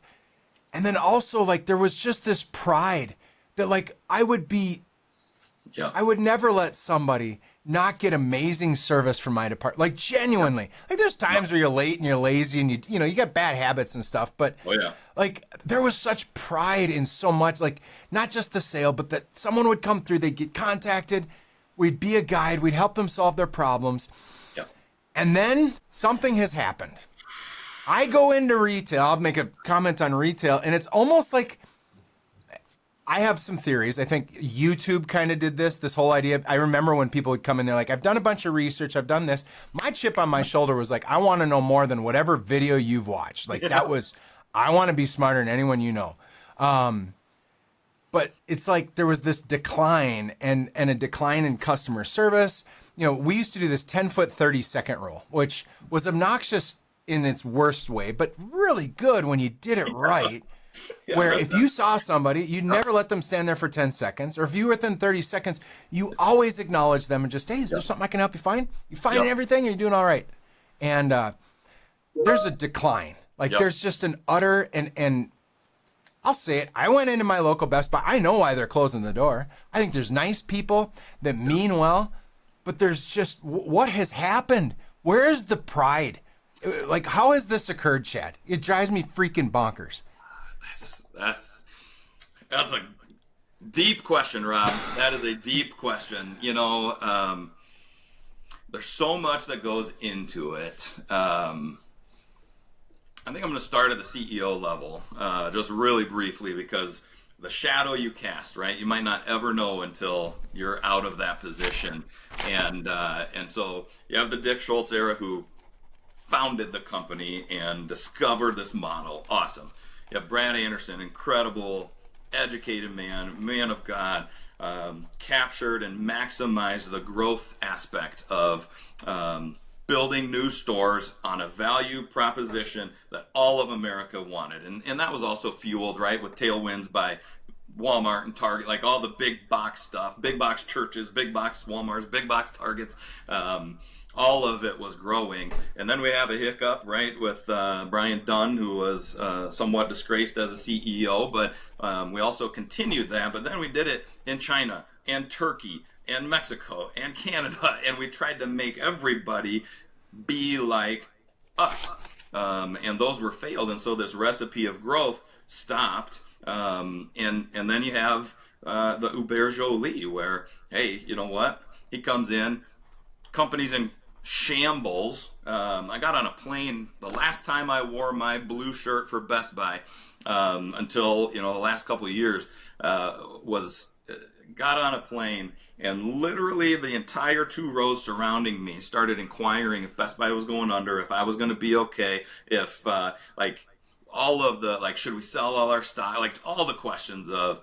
And then also, like, there was just this pride that, like, I would never let somebody not get amazing service from my department. Like, genuinely. Like, there's times where you're late and you're lazy and you got bad habits and stuff. But, like, there was such pride in so much, like, not just the sale, but that someone would come through, they'd get contacted, we'd be a guide, we'd help them solve their problems. And then something has happened. I go into retail, I'll make a comment on retail, and it's almost like I have some theories. I think YouTube kind of did this whole idea. I remember when people would come in there like, I've done a bunch of research, I've done this. My chip on my shoulder was like, I want to know more than whatever video you've watched. Like that was, I want to be smarter than anyone you know. But it's like there was this decline and a decline in customer service. You know, we used to do this 10-foot, 30-second rule, which was obnoxious in its worst way, but really good when you did it right. Where if you saw somebody, you'd never let them stand there for 10 seconds. Or if you were within 30 seconds, you always acknowledge them and just, hey, is there something I can help you find? You finding everything? Or you doing all right? And there's a decline. Like there's just an utter, and I'll say it. I went into my local Best Buy. I know why they're closing the door. I think there's nice people that mean well, but there's just, what has happened? Where's the pride? Like, how has this occurred, Chad? It drives me freaking bonkers. That's a deep question, Rob. That is a deep question. You know, there's so much that goes into it. I think I'm going to start at the CEO level, just really briefly, because the shadow you cast, right? You might not ever know until you're out of that position. And so you have the Dick Schultz era who founded the company and discovered this model. Awesome. You have Brad Anderson, incredible, educated man of God, captured and maximized the growth aspect of building new stores on a value proposition that all of America wanted. And that was also fueled, right, with tailwinds by Walmart and Target, like all the big box stuff, big box churches, big box Walmarts, big box Targets. All of it was growing. And then we have a hiccup, right, with Brian Dunn, who was somewhat disgraced as a CEO, but we also continued that. But then we did it in China and Turkey and Mexico and Canada, and we tried to make everybody be like us. And those were failed, and so this recipe of growth stopped. And then you have the Hubert Joly, where, hey, you know what? He comes in, company's in shambles. I got on a plane the last time I wore my blue shirt for Best Buy until, you know, the last couple of years got on a plane, and literally the entire 2 rows surrounding me started inquiring if Best Buy was going under, if I was going to be okay, if like all of the, like, should we sell all our stock, like all the questions of,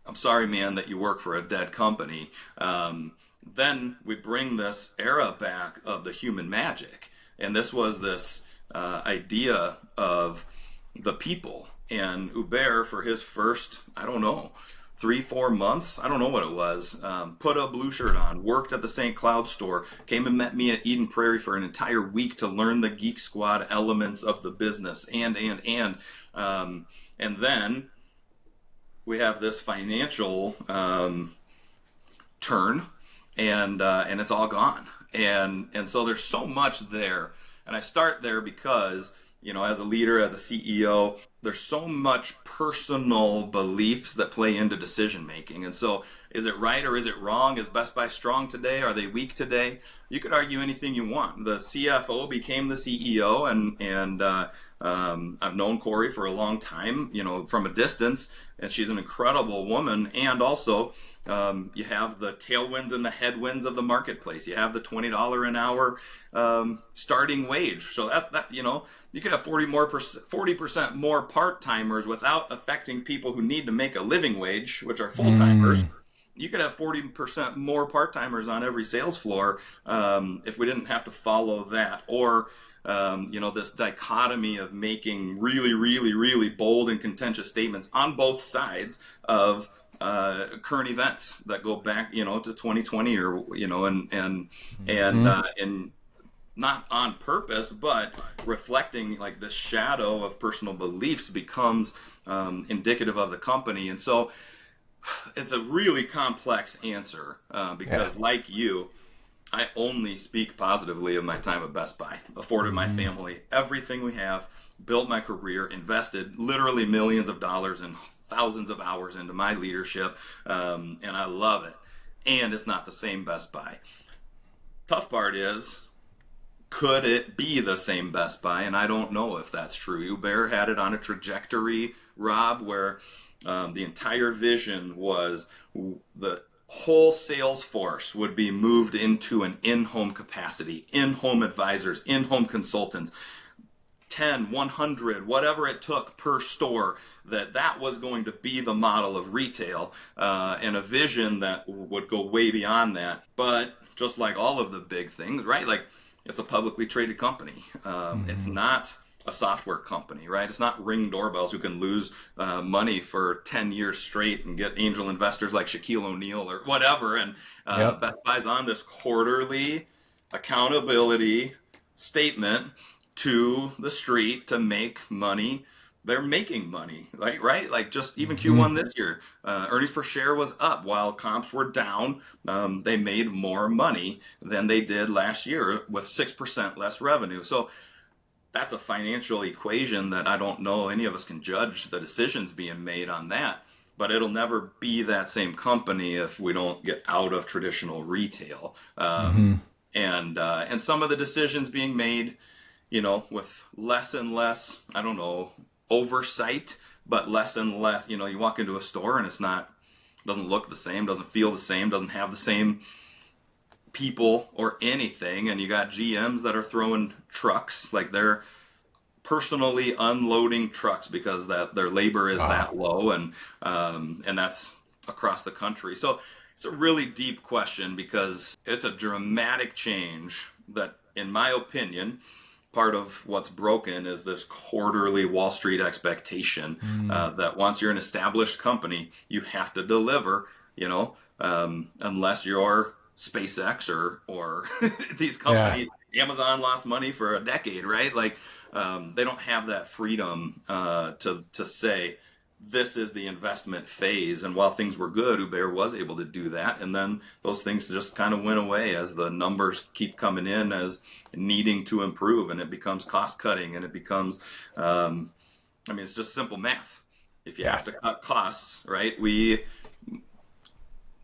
I'm sorry, man, that you work for a dead company. Then we bring this era back of the human magic. And this was this idea of the people. And Hubert, for his first, I don't know, 3-4 months, I don't know what it was, put a blue shirt on, worked at the St. Cloud store, came and met me at Eden Prairie for an entire week to learn the Geek Squad elements of the business. And then we have this financial turn. And it's all gone. And so there's so much there. And I start there because, you know, as a leader, as a CEO, there's so much personal beliefs that play into decision making. And so is it right or is it wrong? Is Best Buy strong today? Are they weak today? You could argue anything you want. The CFO became the CEO, and I've known Corey for a long time, you know, from a distance, and she's an incredible woman. And also, you have the tailwinds and the headwinds of the marketplace. You have the $20 an hour starting wage. So that you know, you could have 40% more part-timers without affecting people who need to make a living wage, which are full-timers. You could have 40% more part-timers on every sales floor if we didn't have to follow that. Or, you know, this dichotomy of making really, really, really bold and contentious statements on both sides of current events that go back, you know, to 2020, or, you know, and not on purpose, but reflecting, like, the shadow of personal beliefs becomes indicative of the company. And so it's a really complex answer because, like you, I only speak positively of my time at Best Buy. Afforded my family everything we have, built my career, invested literally millions of dollars and thousands of hours into my leadership, and I love it. And it's not the same Best Buy. Tough part is, could it be the same Best Buy? And I don't know if that's true. Hubert had it on a trajectory, Rob, where The entire vision was the whole sales force would be moved into an in-home capacity, in-home advisors, in-home consultants, 10, 100, whatever it took per store, that was going to be the model of retail, and a vision that would go way beyond that. But just like all of the big things, right? Like, it's a publicly traded company. It's not a software company, right? It's not Ring doorbells who can lose money for 10 years straight and get angel investors like Shaquille O'Neal or whatever. And Best Buy's on this quarterly accountability statement to the street to make money. They're making money, right? Like, just even Q1 this year, earnings per share was up while comps were down. They made more money than they did last year with 6% less revenue. So that's a financial equation that I don't know any of us can judge the decisions being made on that. But it'll never be that same company if we don't get out of traditional retail. And some of the decisions being made, with less and less, I don't know, oversight, but less and less, you walk into a store and doesn't look the same, doesn't feel the same, doesn't have the same people or anything. And you got GMs that are throwing trucks, like they're personally unloading trucks because that their labor is that low. And that's across the country. So it's a really deep question because it's a dramatic change that, in my opinion, part of what's broken is this quarterly Wall Street expectation that once you're an established company, you have to deliver, unless you're SpaceX or these companies. Amazon lost money for a decade, right? Like, they don't have that freedom to say, this is the investment phase. And while things were good, Uber was able to do that. And then those things just kind of went away as the numbers keep coming in as needing to improve. And it becomes cost cutting, and it becomes, it's just simple math. If you have to cut costs, right?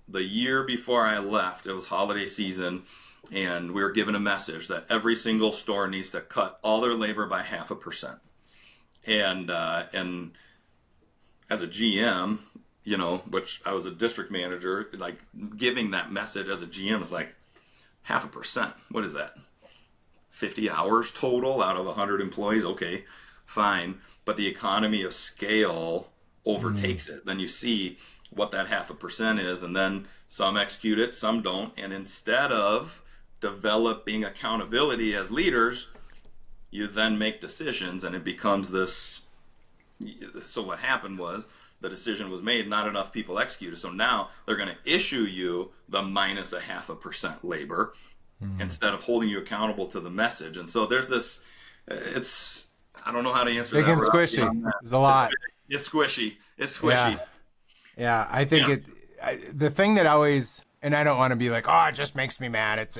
The year before I left, it was holiday season, and we were given a message that every single store needs to cut all their labor by 0.5%. And as a GM, which I was a district manager, like, giving that message as a GM is like 0.5%. What is that? 50 hours total out of 100 employees? Okay, fine. But the economy of scale overtakes it. Then you see what that 0.5% is, and then some execute it, some don't. And instead of developing accountability as leaders, you then make decisions, and it becomes this. So what happened was the decision was made, not enough people executed. So now they're going to issue you the minus 0.5% labor instead of holding you accountable to the message. And so there's this, I don't know how to answer big that. Big and squishy. There's a lot. It's squishy. It's squishy. Yeah, I think the thing that always, and I don't want to be like, oh, it just makes me mad. It's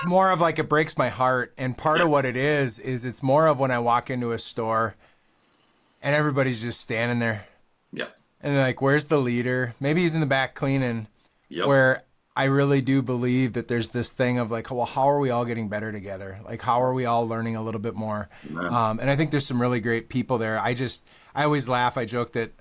more of like, it breaks my heart. And part of what it is it's more of when I walk into a store and everybody's just standing there. Yep. And they're like, where's the leader? Maybe he's in the back cleaning. Yep. Where I really do believe that there's this thing of like, well, how are we all getting better together? Like, how are we all learning a little bit more? And I think there's some really great people there. I always laugh. I joke that,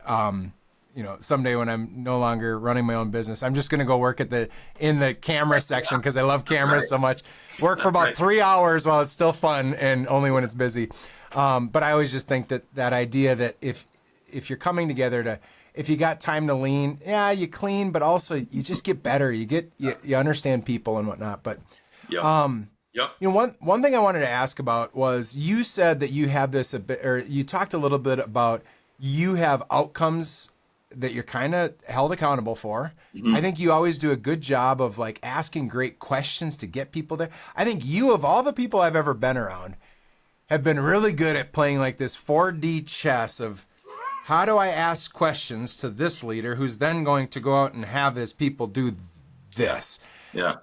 someday when I'm no longer running my own business, I'm just going to go work in the camera section because I love cameras so much. Work for about 3 hours while it's still fun and only when it's busy. But I always just think that idea that if you're coming together if you got time to lean, you clean, but also you just get better. You understand people and whatnot. But one thing I wanted to ask about was, you said that you have this a bit, or you talked a little bit about, you have outcomes that you're kind of held accountable for. I think you always do a good job of like asking great questions to get people there. I think you, of all the people I've ever been around, have been really good at playing like this 4D chess of, how do I ask questions to this leader who's then going to go out and have his people do this? Yeah.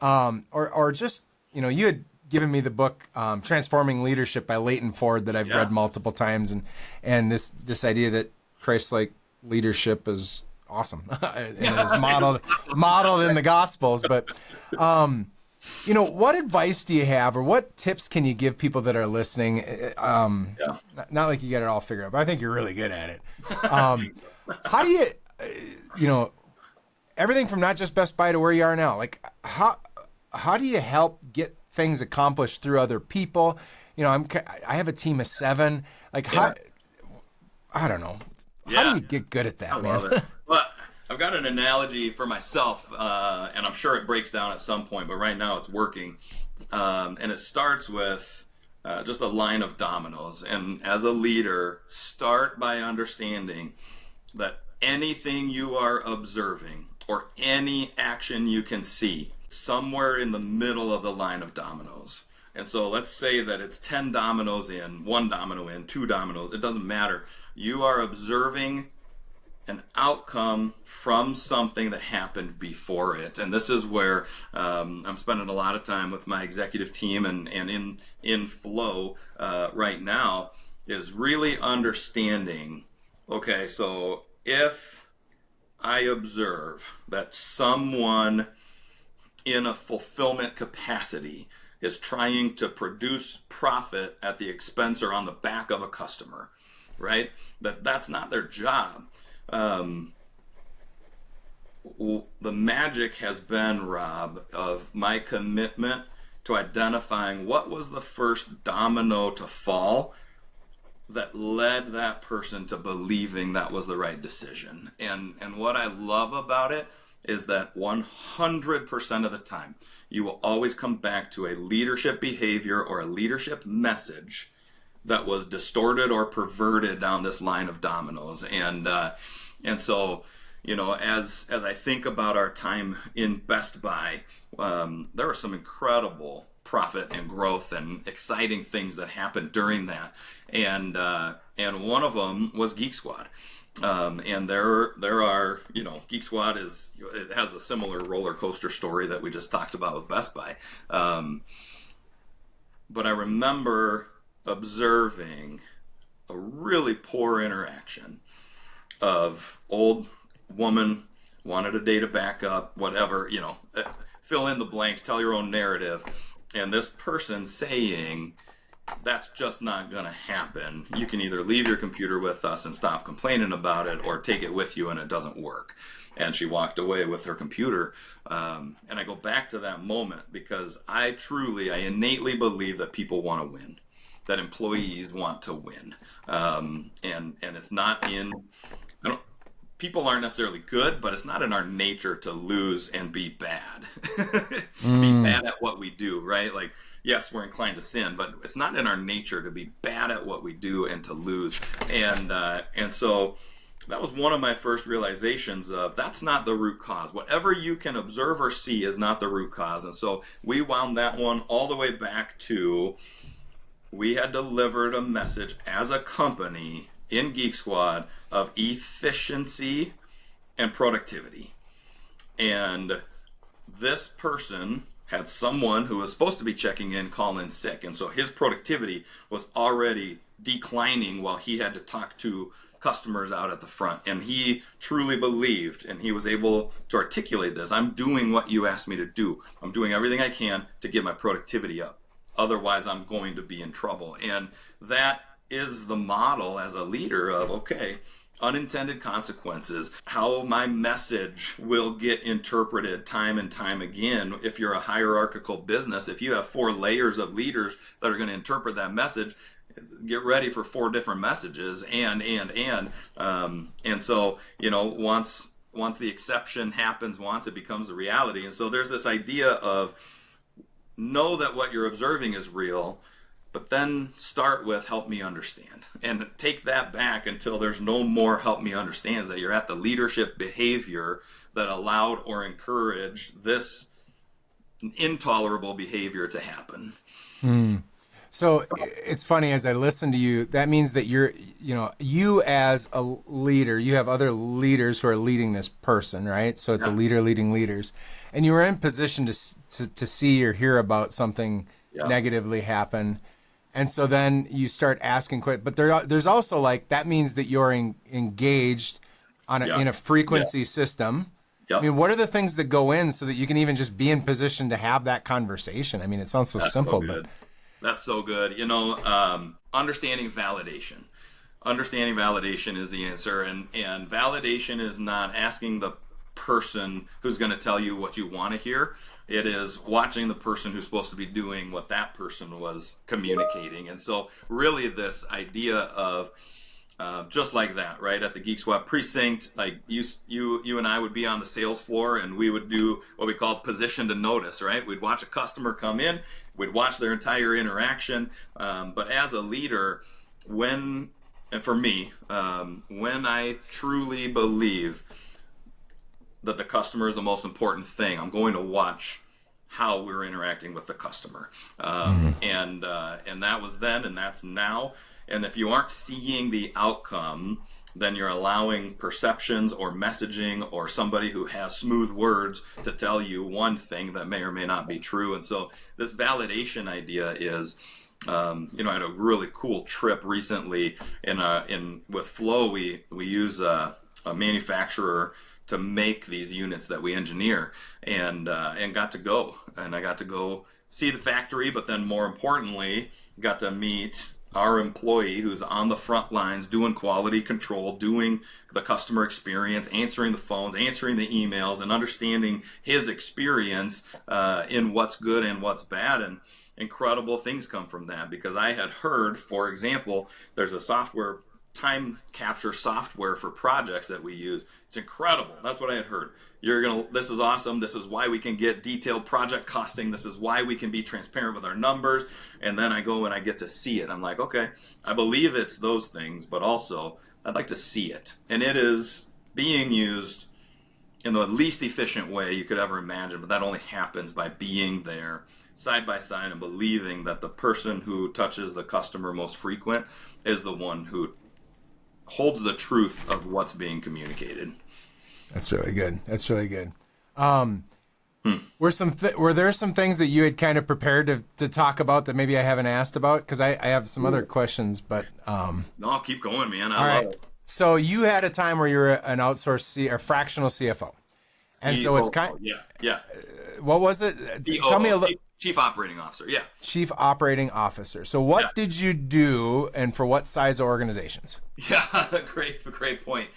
Or just, you had given me the book Transforming Leadership by Leighton Ford that I've read multiple times, and this idea that Christ-like leadership is awesome and is modeled in the Gospels. But what advice do you have, or what tips can you give people that are listening? Not like you got it all figured out, but I think you're really good at it. How you know, everything from not just Best Buy to where you are now. Like, how do you help get things accomplished through other people? You know, I have a team of 7. Like, how? I don't know. How do you get good at that, I man? love it. Well, I've got an analogy for myself, and I'm sure it breaks down at some point, but right now it's working. And it starts with just a line of dominoes. And as a leader, start by understanding that anything you are observing or any action you can see somewhere in the middle of the line of dominoes. And so let's say that it's 10 dominoes in, 1 domino in, 2 dominoes. It doesn't matter. You are observing an outcome from something that happened before it. And this is where I'm spending a lot of time with my executive team and in flow right now, is really understanding, okay, so if I observe that someone in a fulfillment capacity is trying to produce profit at the expense or on the back of a customer, right? That's not their job. The magic has been, Rob, of my commitment to identifying what was the first domino to fall that led that person to believing that was the right decision. And what I love about it is that 100% of the time, you will always come back to a leadership behavior or a leadership message that was distorted or perverted down this line of dominoes. And so, you know, as I think about our time in Best Buy, there were some incredible profit and growth and exciting things that happened during that. And one of them was Geek Squad. And there are, you know, Geek Squad it has a similar roller coaster story that we just talked about with Best Buy. But I remember observing a really poor interaction of old woman wanted a data backup, whatever, you know, fill in the blanks, tell your own narrative. And this person saying, that's just not going to happen. You can either leave your computer with us and stop complaining about it, or take it with you and it doesn't work. And she walked away with her computer. And I go back to that moment because I innately believe that people want to win, that employees want to win. And it's not people aren't necessarily good, but it's not in our nature to lose and be bad. Be bad at what we do, right? Like, yes, we're inclined to sin, but it's not in our nature to be bad at what we do and to lose. And so that was one of my first realizations of that's not the root cause. Whatever you can observe or see is not the root cause. And so we wound that one all the way back to, we had delivered a message as a company in Geek Squad of efficiency and productivity. And this person had someone who was supposed to be checking in call in sick. And so his productivity was already declining while he had to talk to customers out at the front. And he truly believed, and he was able to articulate this, I'm doing what you asked me to do. I'm doing everything I can to get my productivity up. Otherwise, I'm going to be in trouble. And that is the model as a leader of, okay, unintended consequences, how my message will get interpreted time and time again. If you're a hierarchical business, if you have 4 layers of leaders that are going to interpret that message, get ready for 4 different messages. And so, you know, once the exception happens, once it becomes a reality. And so there's this idea of know that what you're observing is real, but then start with help me understand, and take that back until there's no more help me understands, that you're at the leadership behavior that allowed or encouraged this intolerable behavior to happen. So it's funny, as I listen to you, that means that you as a leader, you have other leaders who are leading this person, right? So it's a leader leading leaders, and you were in position to see or hear about something negatively happen. And so then you start asking questions, but there's also, like, that means that you're engaged in a frequency system. Yep. I mean, what are the things that go in so that you can even just be in position to have that conversation? I mean, it sounds so simple, but that's so good. You know, understanding validation, understanding validation is the answer, and validation is not asking the person who's going to tell you what you want to hear. It is watching the person who's supposed to be doing what that person was communicating. And so really this idea of just like that, right? At the Geek Squad precinct, like you and I would be on the sales floor, and we would do what we call position to notice, right? We'd watch a customer come in, we'd watch their entire interaction. But as a leader, and for me, when I truly believe that the customer is the most important thing, I'm going to watch how we're interacting with the customer. And that was then, and that's now. And if you aren't seeing the outcome, then you're allowing perceptions or messaging or somebody who has smooth words to tell you one thing that may or may not be true. And so this validation idea is, I had a really cool trip recently with Flow. We use a manufacturer to make these units that we engineer, and I got to go see the factory, but then more importantly, got to meet our employee who's on the front lines doing quality control, doing the customer experience, answering the phones, answering the emails, and understanding his experience in what's good and what's bad. And incredible things come from that, because I had heard, for example, there's a time capture software for projects that we use. It's incredible. That's what I had heard. This is awesome. This is why we can get detailed project costing. This is why we can be transparent with our numbers. And then I go and I get to see it. I'm like, okay, I believe it's those things, but also I'd like to see it. And it is being used in the least efficient way you could ever imagine, but that only happens by being there side by side and believing that the person who touches the customer most frequent is the one who holds the truth of what's being communicated. That's really good. Were there some things that you had kind of prepared to talk about that maybe I haven't asked about? Because I have some other questions, but no, keep going, man. I love it. So you had a time where you were an outsourced or fractional CFO, and so it's kind. Yeah. What was it? Tell me a little. Chief Operating Officer. Yeah. Chief Operating Officer. So what did you do, and for what size organizations? Yeah, great point.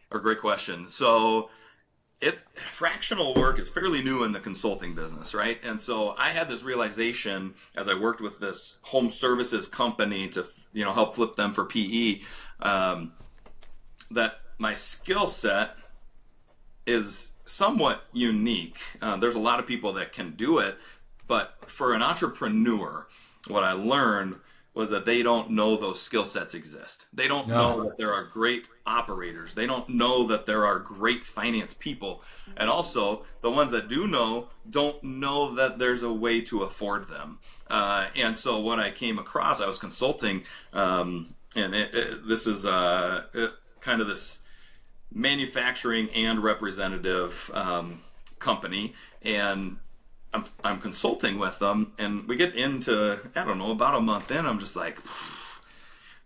Or great question. So fractional work is fairly new in the consulting business, right? And so I had this realization as I worked with this home services company to help flip them for PE, that my skill set is somewhat unique. There's a lot of people that can do it, but for an entrepreneur, what I learned was that they don't know those skill sets exist. They don't know that there are great operators. They don't know that there are great finance people. And also, the ones that do know don't know that there's a way to afford them. And so what I came across, I was consulting, and this is kind of this manufacturing and representative company, and I'm consulting with them, and we get into, I don't know, about a month in, I'm just like,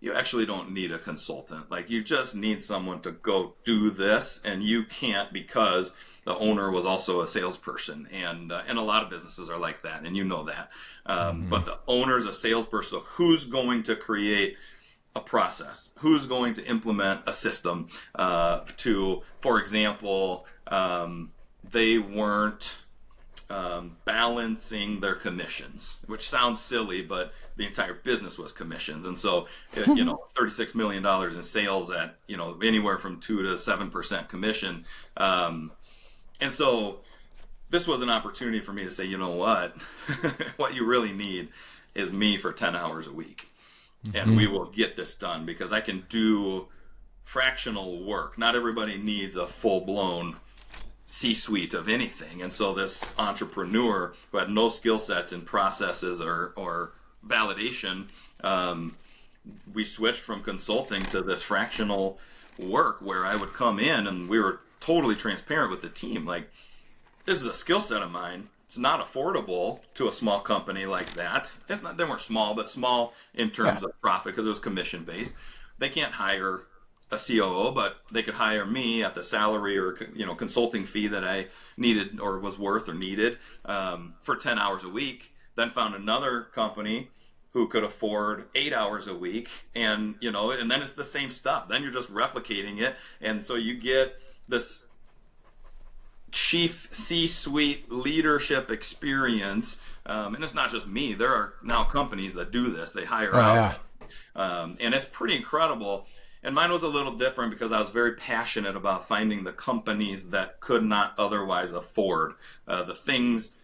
you actually don't need a consultant. Like, you just need someone to go do this, and you can't, because the owner was also a salesperson, and a lot of businesses are like that, and you know that. But the owner's a salesperson, so who's going to create a process? Who's going to implement a system for example, they weren't balancing their commissions, which sounds silly, but the entire business was commissions. And so, $36 million in sales at, anywhere from 2 to 7% commission. And so this was an opportunity for me to say, you know what, what you really need is me for 10 hours a week. And we will get this done, because I can do fractional work. Not everybody needs a full-blown C-suite of anything. And so this entrepreneur who had no skill sets in processes or validation, we switched from consulting to this fractional work where I would come in, and we were totally transparent with the team. Like, this is a skill set of mine. It's not affordable to a small company like that. They weren't small, but small in terms of profit, because it was commission based. They can't hire a COO, but they could hire me at the salary or consulting fee that I needed or was worth or needed for 10 hours a week. Then found another company who could afford 8 hours a week, and and then it's the same stuff. Then you're just replicating it, and so you get this chief C-suite leadership experience. And it's not just me. There are now companies that do this. They hire out, and it's pretty incredible. And mine was a little different because I was very passionate about finding the companies that could not otherwise afford the things.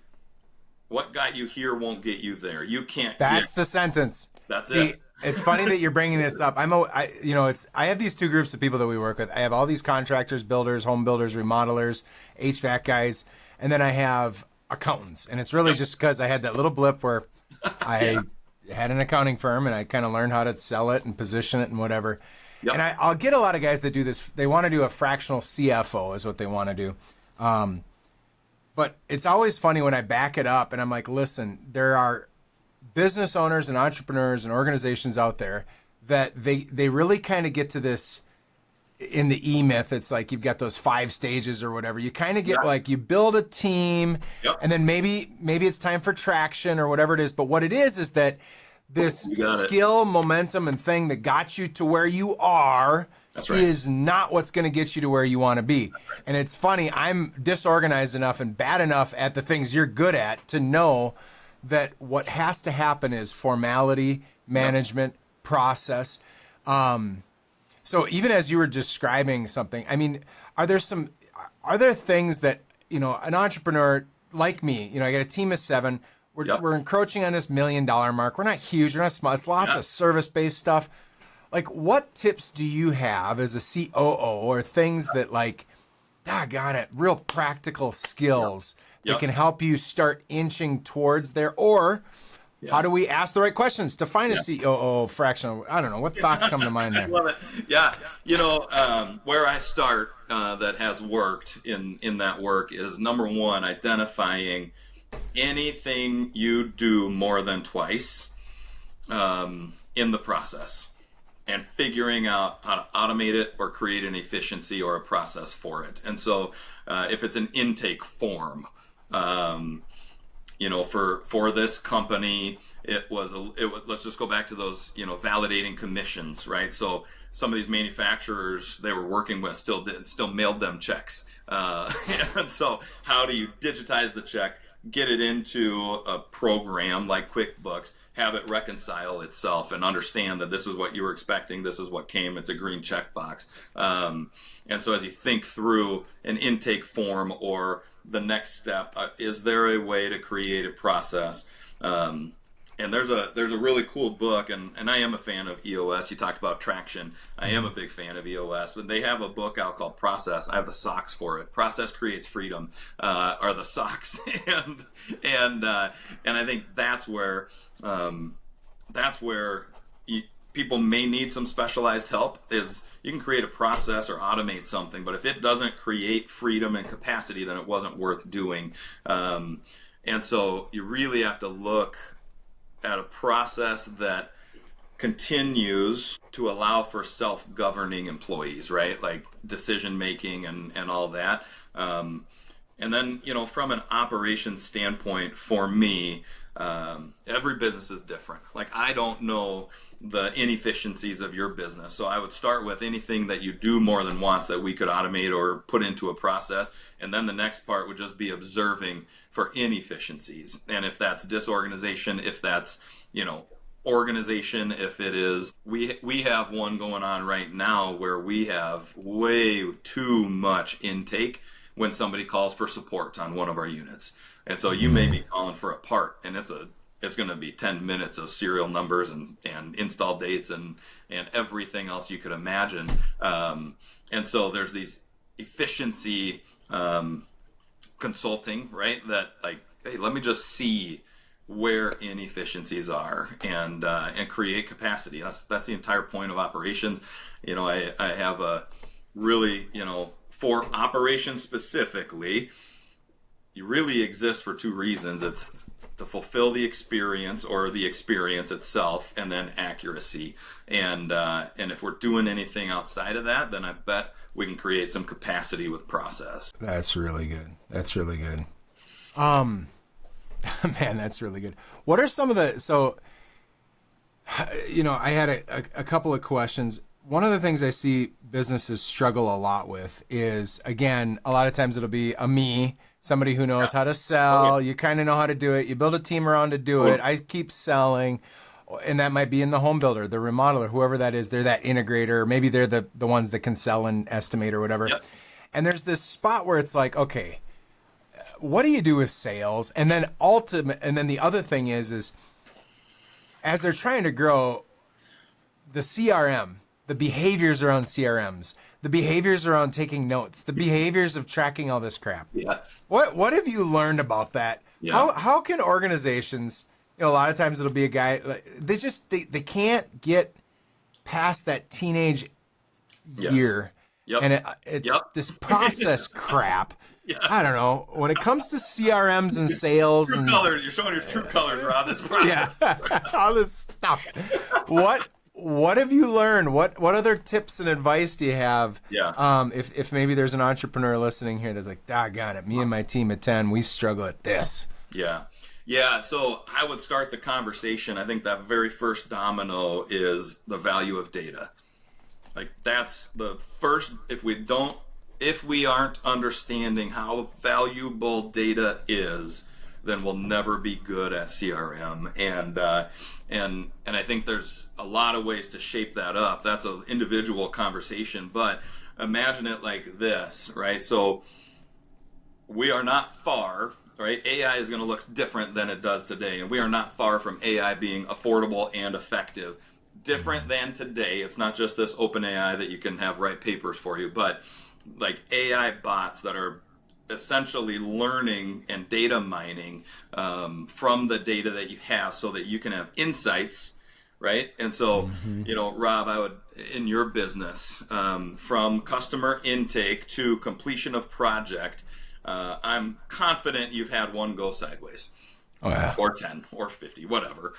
What got you here won't get you there. You can't. That's the sentence. That's See, it. It's funny that you're bringing this up. I have these two groups of people that we work with. I have all these contractors, builders, home builders, remodelers, HVAC guys, and then I have accountants. And it's really just because I had that little blip where I had an accounting firm and I kind of learned how to sell it and position it and whatever. Yep. And I'll get a lot of guys that do this. They want to do a fractional CFO is what they want to do. But it's always funny when I back it up and I'm like, listen, there are business owners and entrepreneurs and organizations out there that they really kind of get to this in the E-Myth. It's like you've got those 5 stages or whatever. You kind of get like you build a team and then maybe it's time for traction or whatever it is. But what it is that this skill, momentum, and thing that got you to where you are is not what's going to get you to where you want to be. And it's funny, I'm disorganized enough and bad enough at the things you're good at to know that what has to happen is formality, management, process. So even as you were describing something, I mean, are there things that, an entrepreneur like me, I got a team of 7, we're encroaching on this $1 million mark. We're not huge, we're not small. It's lots of service-based stuff. Like, what tips do you have as a COO or things that, like, doggone it, real practical skills that can help you start inching towards there? Or how do we ask the right questions to find a COO fractional? I don't know. What thoughts come to mind there? I love it. Yeah. Where I start that has worked in that work is, number 1, identifying anything you do more than twice in the process, and figuring out how to automate it or create an efficiency or a process for it. And so if it's an intake form, for this company, it was let's just go back to those, validating commissions, right? So some of these manufacturers they were working with still mailed them checks. And so how do you digitize the check, get it into a program like QuickBooks, have it reconcile itself, and understand that this is what you were expecting, this is what came, it's a green checkbox. And so as you think through an intake form or the next step, is there a way to create a process? And there's a really cool book, and I am a fan of EOS. You talked about traction. I am a big fan of EOS, but they have a book out called Process. I have the socks for it. Process Creates Freedom are the socks, and I think that's where people may need some specialized help. Is you can create a process or automate something, but if it doesn't create freedom and capacity, then it wasn't worth doing. And so you really have to look at a process that continues to allow for self-governing employees, right? Like decision making and all that. And then, from an operations standpoint, for me, every business is different. Like, I don't know the inefficiencies of your business. So I would start with anything that you do more than once that we could automate or put into a process. And then the next part would just be observing for inefficiencies. And if that's disorganization, if that's, organization, if it is, we have one going on right now where we have way too much intake when somebody calls for support on one of our units. And so you may be calling for a part, and it's going to be 10 minutes of serial numbers and install dates and everything else you could imagine. And so there's these efficiency consulting, right? That like, hey, let me just see where inefficiencies are and create capacity. That's the entire point of operations. I have a really, for operations specifically, you really exist for 2 reasons. It's to fulfill the experience or the experience itself, and then accuracy. And if we're doing anything outside of that, then I bet we can create some capacity with process. That's really good. Man, that's really good. What are some of the, so I had a couple of questions. One of the things I see businesses struggle a lot with is, again, a lot of times it'll be somebody who knows how to sell. Oh, yeah. You kind of know how to do it. You build a team around to do it. I keep selling. And that might be in the home builder, the remodeler, whoever that is. They're that integrator. Maybe they're the ones that can sell and estimate or whatever. Yep. And there's this spot where it's like, okay, what do you do with sales? And then the other thing is as they're trying to grow, the CRM, the behaviors around CRMs, the behaviors around taking notes, the behaviors of tracking all this crap. Yes. What have you learned about that? Yeah. How can organizations, a lot of times it'll be a guy, they can't get past that teenage Yes. year. Yep. And it's Yep. this process crap. Yeah. I don't know. When it comes to CRMs and sales True and colors. You're showing your true colors, Rob. This process. yeah, all this stuff. What have you learned? What other tips and advice do you have? Yeah. If maybe there's an entrepreneur listening here that's like, doggone it, me and my team at 10, we struggle at this. Yeah. Yeah. So I would start the conversation. I think that very first domino is the value of data. Like that's the first, if we aren't understanding how valuable data is, then we'll never be good at CRM. And I think there's a lot of ways to shape that up. That's an individual conversation, but imagine it like this, right? So we are not far, right? AI is going to look different than it does today, and we are not far from AI being affordable and effective. Different than today. It's not just this open AI that you can have write papers for you, but like AI bots that are essentially learning and data mining from the data that you have so that you can have insights, right? And so, Rob, I would, in your business, from customer intake to completion of project, I'm confident you've had one go sideways. Oh, yeah. Or 10 or 50, whatever.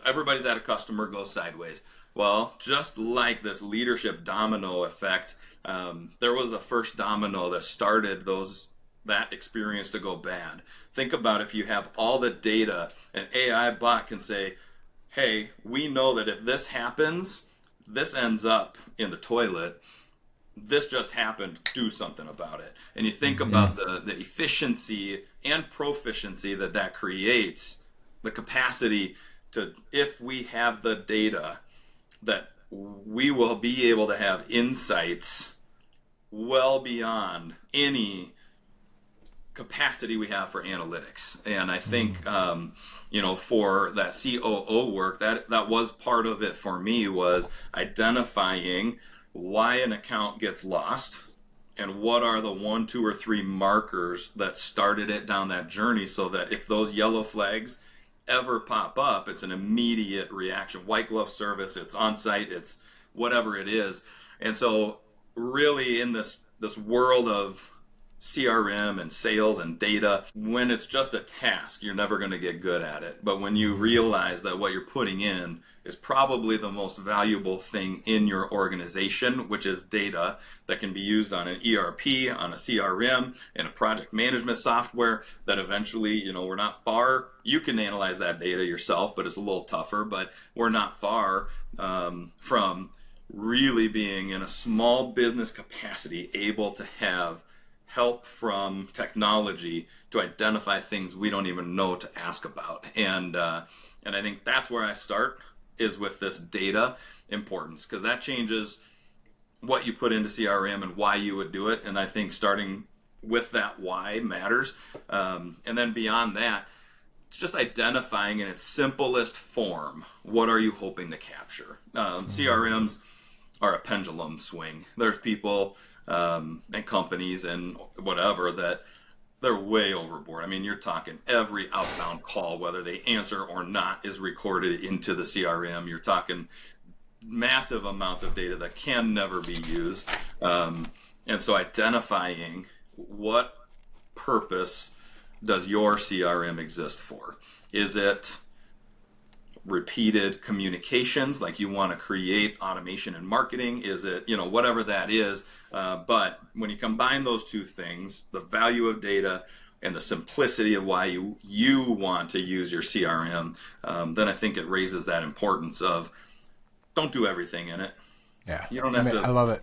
Everybody's had a customer go sideways. Well, just like this leadership domino effect, there was a first domino that started that experience to go bad. Think about if you have all the data, an AI bot can say, hey, we know that if this happens, this ends up in the toilet. This just happened, do something about it. And you think about the efficiency and proficiency that creates, the capacity to, if we have the data, that we will be able to have insights well beyond any capacity we have for analytics. And I think, for that COO work, that was part of it for me, was identifying why an account gets lost and what are the 1, 2, or 3 markers that started it down that journey, so that if those yellow flags ever pop up, it's an immediate reaction. White glove service, it's on site, it's whatever it is. And so really in this world of CRM and sales and data, when it's just a task, you're never going to get good at it. But when you realize that what you're putting in is probably the most valuable thing in your organization, which is data that can be used on an ERP, on a CRM, in a project management software, that eventually, we're not far. You can analyze that data yourself, but it's a little tougher. But we're not far from really being, in a small business capacity, able to have help from technology to identify things we don't even know to ask about. And I think that's where I start, is with this data importance, because that changes what you put into CRM and why you would do it. And I think starting with that why matters. And then beyond that, it's just identifying in its simplest form, what are you hoping to capture? CRMs are a pendulum swing. There's people and companies and whatever that they're way overboard. I mean, you're talking every outbound call, whether they answer or not, is recorded into the CRM. You're talking massive amounts of data that can never be used. And so identifying what purpose does your CRM exist for? Is it repeated communications, like you want to create automation and marketing? Is it, whatever that is? But when you combine those two things, the value of data and the simplicity of why you want to use your CRM, then I think it raises that importance of don't do everything in it. Yeah. You don't have to. I love it.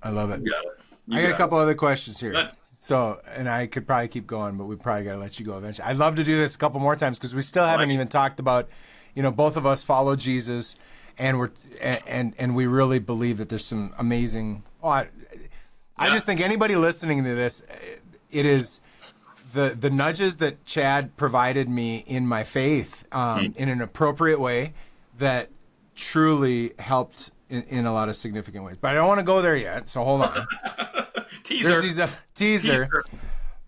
I love it. You got it. I got a couple other questions here. Good. So, and I could probably keep going, but we probably got to let you go eventually. I'd love to do this a couple more times because we still haven't even talked about, both of us follow Jesus, and we really believe that there's some amazing. I just think anybody listening to this, it is the nudges that Chad provided me in my faith in an appropriate way that truly helped in a lot of significant ways. But I don't want to go there yet, so hold on. Teaser.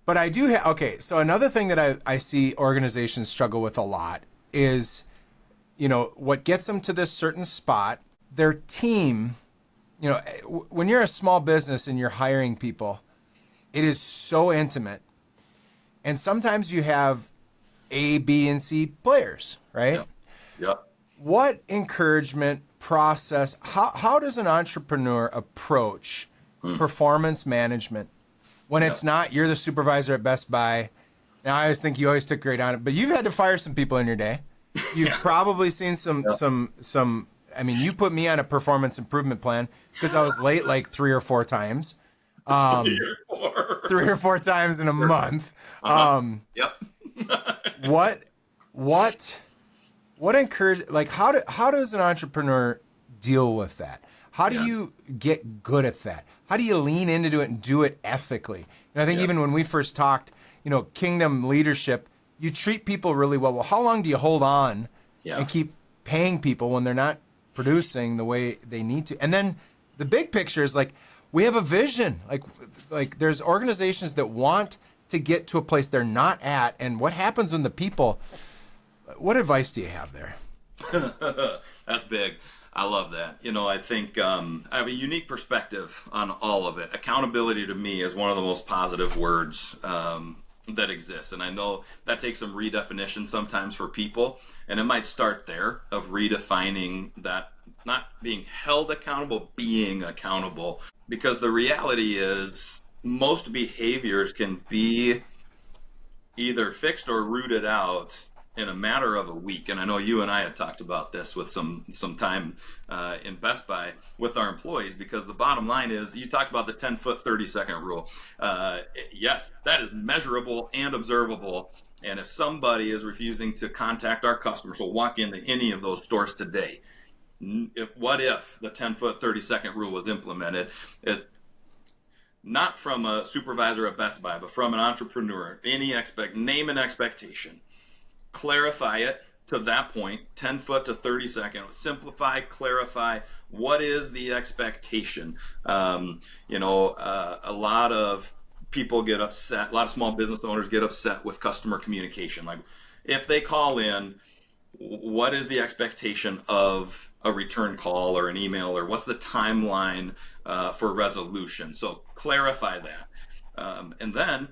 But I do have, okay, so another thing that I see organizations struggle with a lot is, what gets them to this certain spot, their team, when you're a small business and you're hiring people, it is so intimate. And sometimes you have A, B, and C players, right? Yep. What encouragement process, how does an entrepreneur approach performance management when it's not you're the supervisor at Best Buy? Now, I always think you always took great on it, but you've had to fire some people in your day. You've probably seen some. I mean, you put me on a performance improvement plan because I was late like 3 or 4 times. 3 or 4. 3 or 4 times in a month. Yep. What encourage, like, how does an entrepreneur deal with that? How do you get good at that? How do you lean into it and do it ethically? I think even when we first talked, kingdom leadership, you treat people really well. Well, how long do you hold on and keep paying people when they're not producing the way they need to? And then the big picture is like, we have a vision. Like there's organizations that want to get to a place they're not at. And what happens when the people, what advice do you have there? That's big. I love that. I think I have a unique perspective on all of it. Accountability to me is one of the most positive words that exists. And I know that takes some redefinition sometimes for people. And it might start there of redefining that, not being held accountable, being accountable. Because the reality is most behaviors can be either fixed or rooted out in a matter of a week. And I know you and I had talked about this with some time in Best Buy with our employees, because the bottom line is, you talked about the 10-foot, 30-second rule. Yes, that is measurable and observable. And if somebody is refusing to contact our customers, will walk into any of those stores today, what if the 10-foot, 30-second rule was implemented? Not from a supervisor at Best Buy, but from an entrepreneur. Name an expectation. Clarify it to that point, 10 foot to 30 seconds. Simplify, clarify. What is the expectation? A lot of people get upset. A lot of small business owners get upset with customer communication. Like, if they call in, what is the expectation of a return call or an email, or what's the timeline for resolution? So clarify that. And then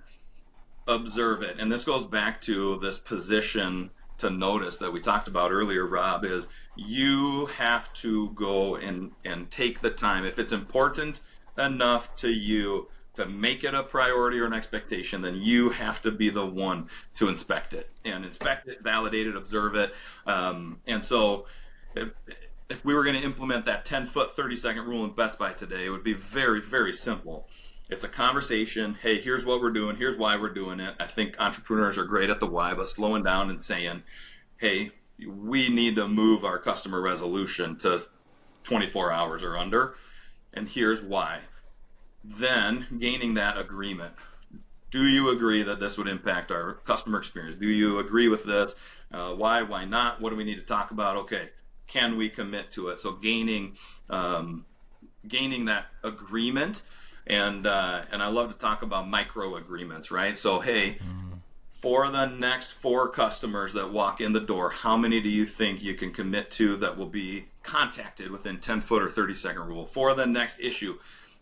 observe it. And this goes back to this position to notice that we talked about earlier, Rob, is you have to go and take the time. If it's important enough to you to make it a priority or an expectation, then you have to be the one to inspect it, validate it, observe it. And so if we were going to implement that 10-foot, 30-second rule in Best Buy today, it would be very, very simple. It's a conversation. Hey, here's what we're doing. Here's why we're doing it. I think entrepreneurs are great at the why, but slowing down and saying, hey, we need to move our customer resolution to 24 hours or under, and here's why. Then gaining that agreement. Do you agree that this would impact our customer experience? Do you agree with this? Why not? What do we need to talk about? Okay, can we commit to it? So gaining that agreement. And I love to talk about micro agreements, right? So, hey, for the next 4 customers that walk in the door, how many do you think you can commit to that will be contacted within 10-foot or 30-second rule? For the next issue,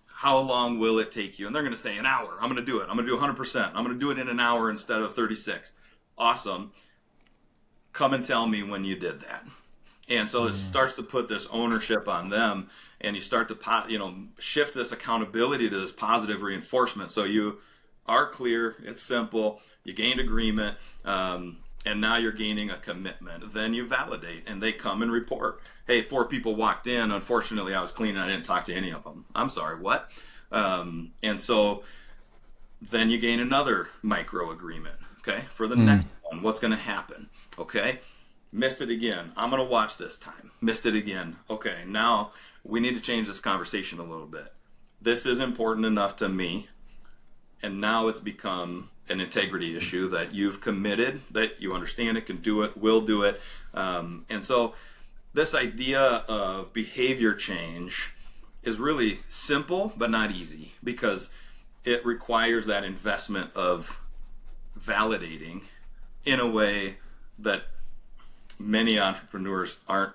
how long will it take you? And they're going to say an hour. I'm going to do it. I'm going to do 100%. I'm going to do it in an hour instead of 36. Awesome. Come and tell me when you did that. And so it starts to put this ownership on them, and you start to shift this accountability to this positive reinforcement. So you are clear. It's simple. You gained agreement, and now you're gaining a commitment. Then you validate, and they come and report. Hey, 4 people walked in. Unfortunately, I was cleaning. I didn't talk to any of them. I'm sorry, what? And so then you gain another micro agreement, okay, for the next one. What's going to happen? Okay, missed it again. I'm going to watch this time. Missed it again. Okay, now we need to change this conversation a little bit. This is important enough to me, and now it's become an integrity issue that you've committed, that you understand it, can do it, will do it. And so this idea of behavior change is really simple but not easy, because it requires that investment of validating in a way that many entrepreneurs aren't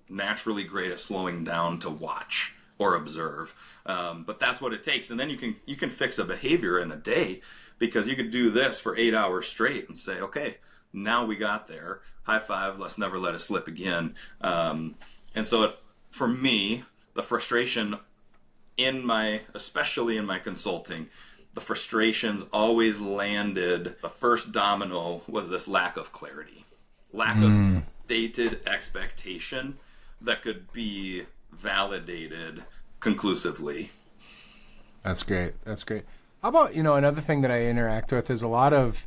naturally great at slowing down to watch or observe. But that's what it takes. And then you can fix a behavior in a day, because you could do this for 8 hours straight and say, okay, now we got there. High five. Let's never let it slip again. And so for me, the frustration especially in my consulting, the frustrations always landed. The first domino was this lack of clarity, lack of stated expectation that could be validated conclusively. That's great. That's great. How about, another thing that I interact with is a lot of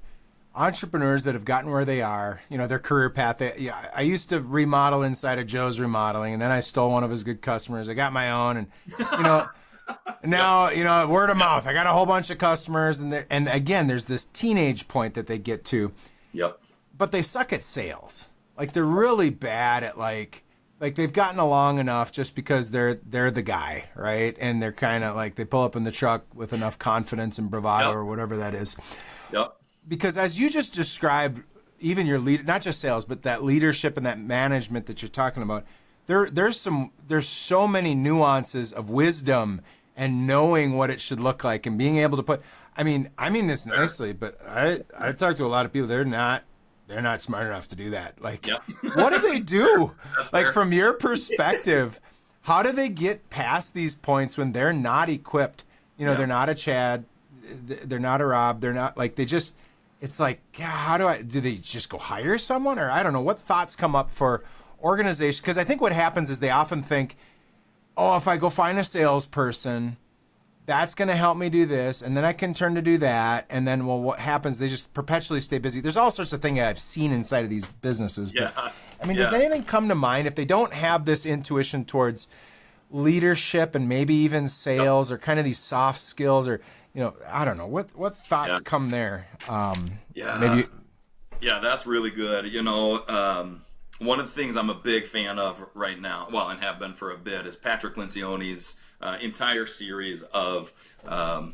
entrepreneurs that have gotten where they are, their career path. I used to remodel inside of Joe's Remodeling, and then I stole one of his good customers. I got my own, and, now, word of mouth. I got a whole bunch of customers, and again, there's this teenage point that they get to. Yep. But they suck at sales. Like, they're really bad at, like they've gotten along enough just because they're the guy, right? And they're kind of like, they pull up in the truck with enough confidence and bravado or whatever that is. Yep. Because as you just described, even your lead, not just sales, but that leadership and that management that you're talking about, there's so many nuances of wisdom and knowing what it should look like and being able to put. I mean this nicely, but I talk to a lot of people. They're not smart enough to do that. Like, what do they do? Like, from your perspective, how do they get past these points when they're not equipped? They're not a Chad, they're not a Rob, they're not like, they just. It's like, do they just go hire someone? Or I don't know, what thoughts come up for organization? Because I think what happens is they often think, oh, if I go find a salesperson, that's going to help me do this, and then I can turn to do that. And then, well, what happens? They just perpetually stay busy. There's all sorts of things I've seen inside of these businesses. Yeah. But, I mean, does anything come to mind if they don't have this intuition towards leadership and maybe even sales or kind of these soft skills, or I don't know, what thoughts come there? Maybe. Yeah, that's really good. One of the things I'm a big fan of right now, well, and have been for a bit, is Patrick Lencioni's entire series of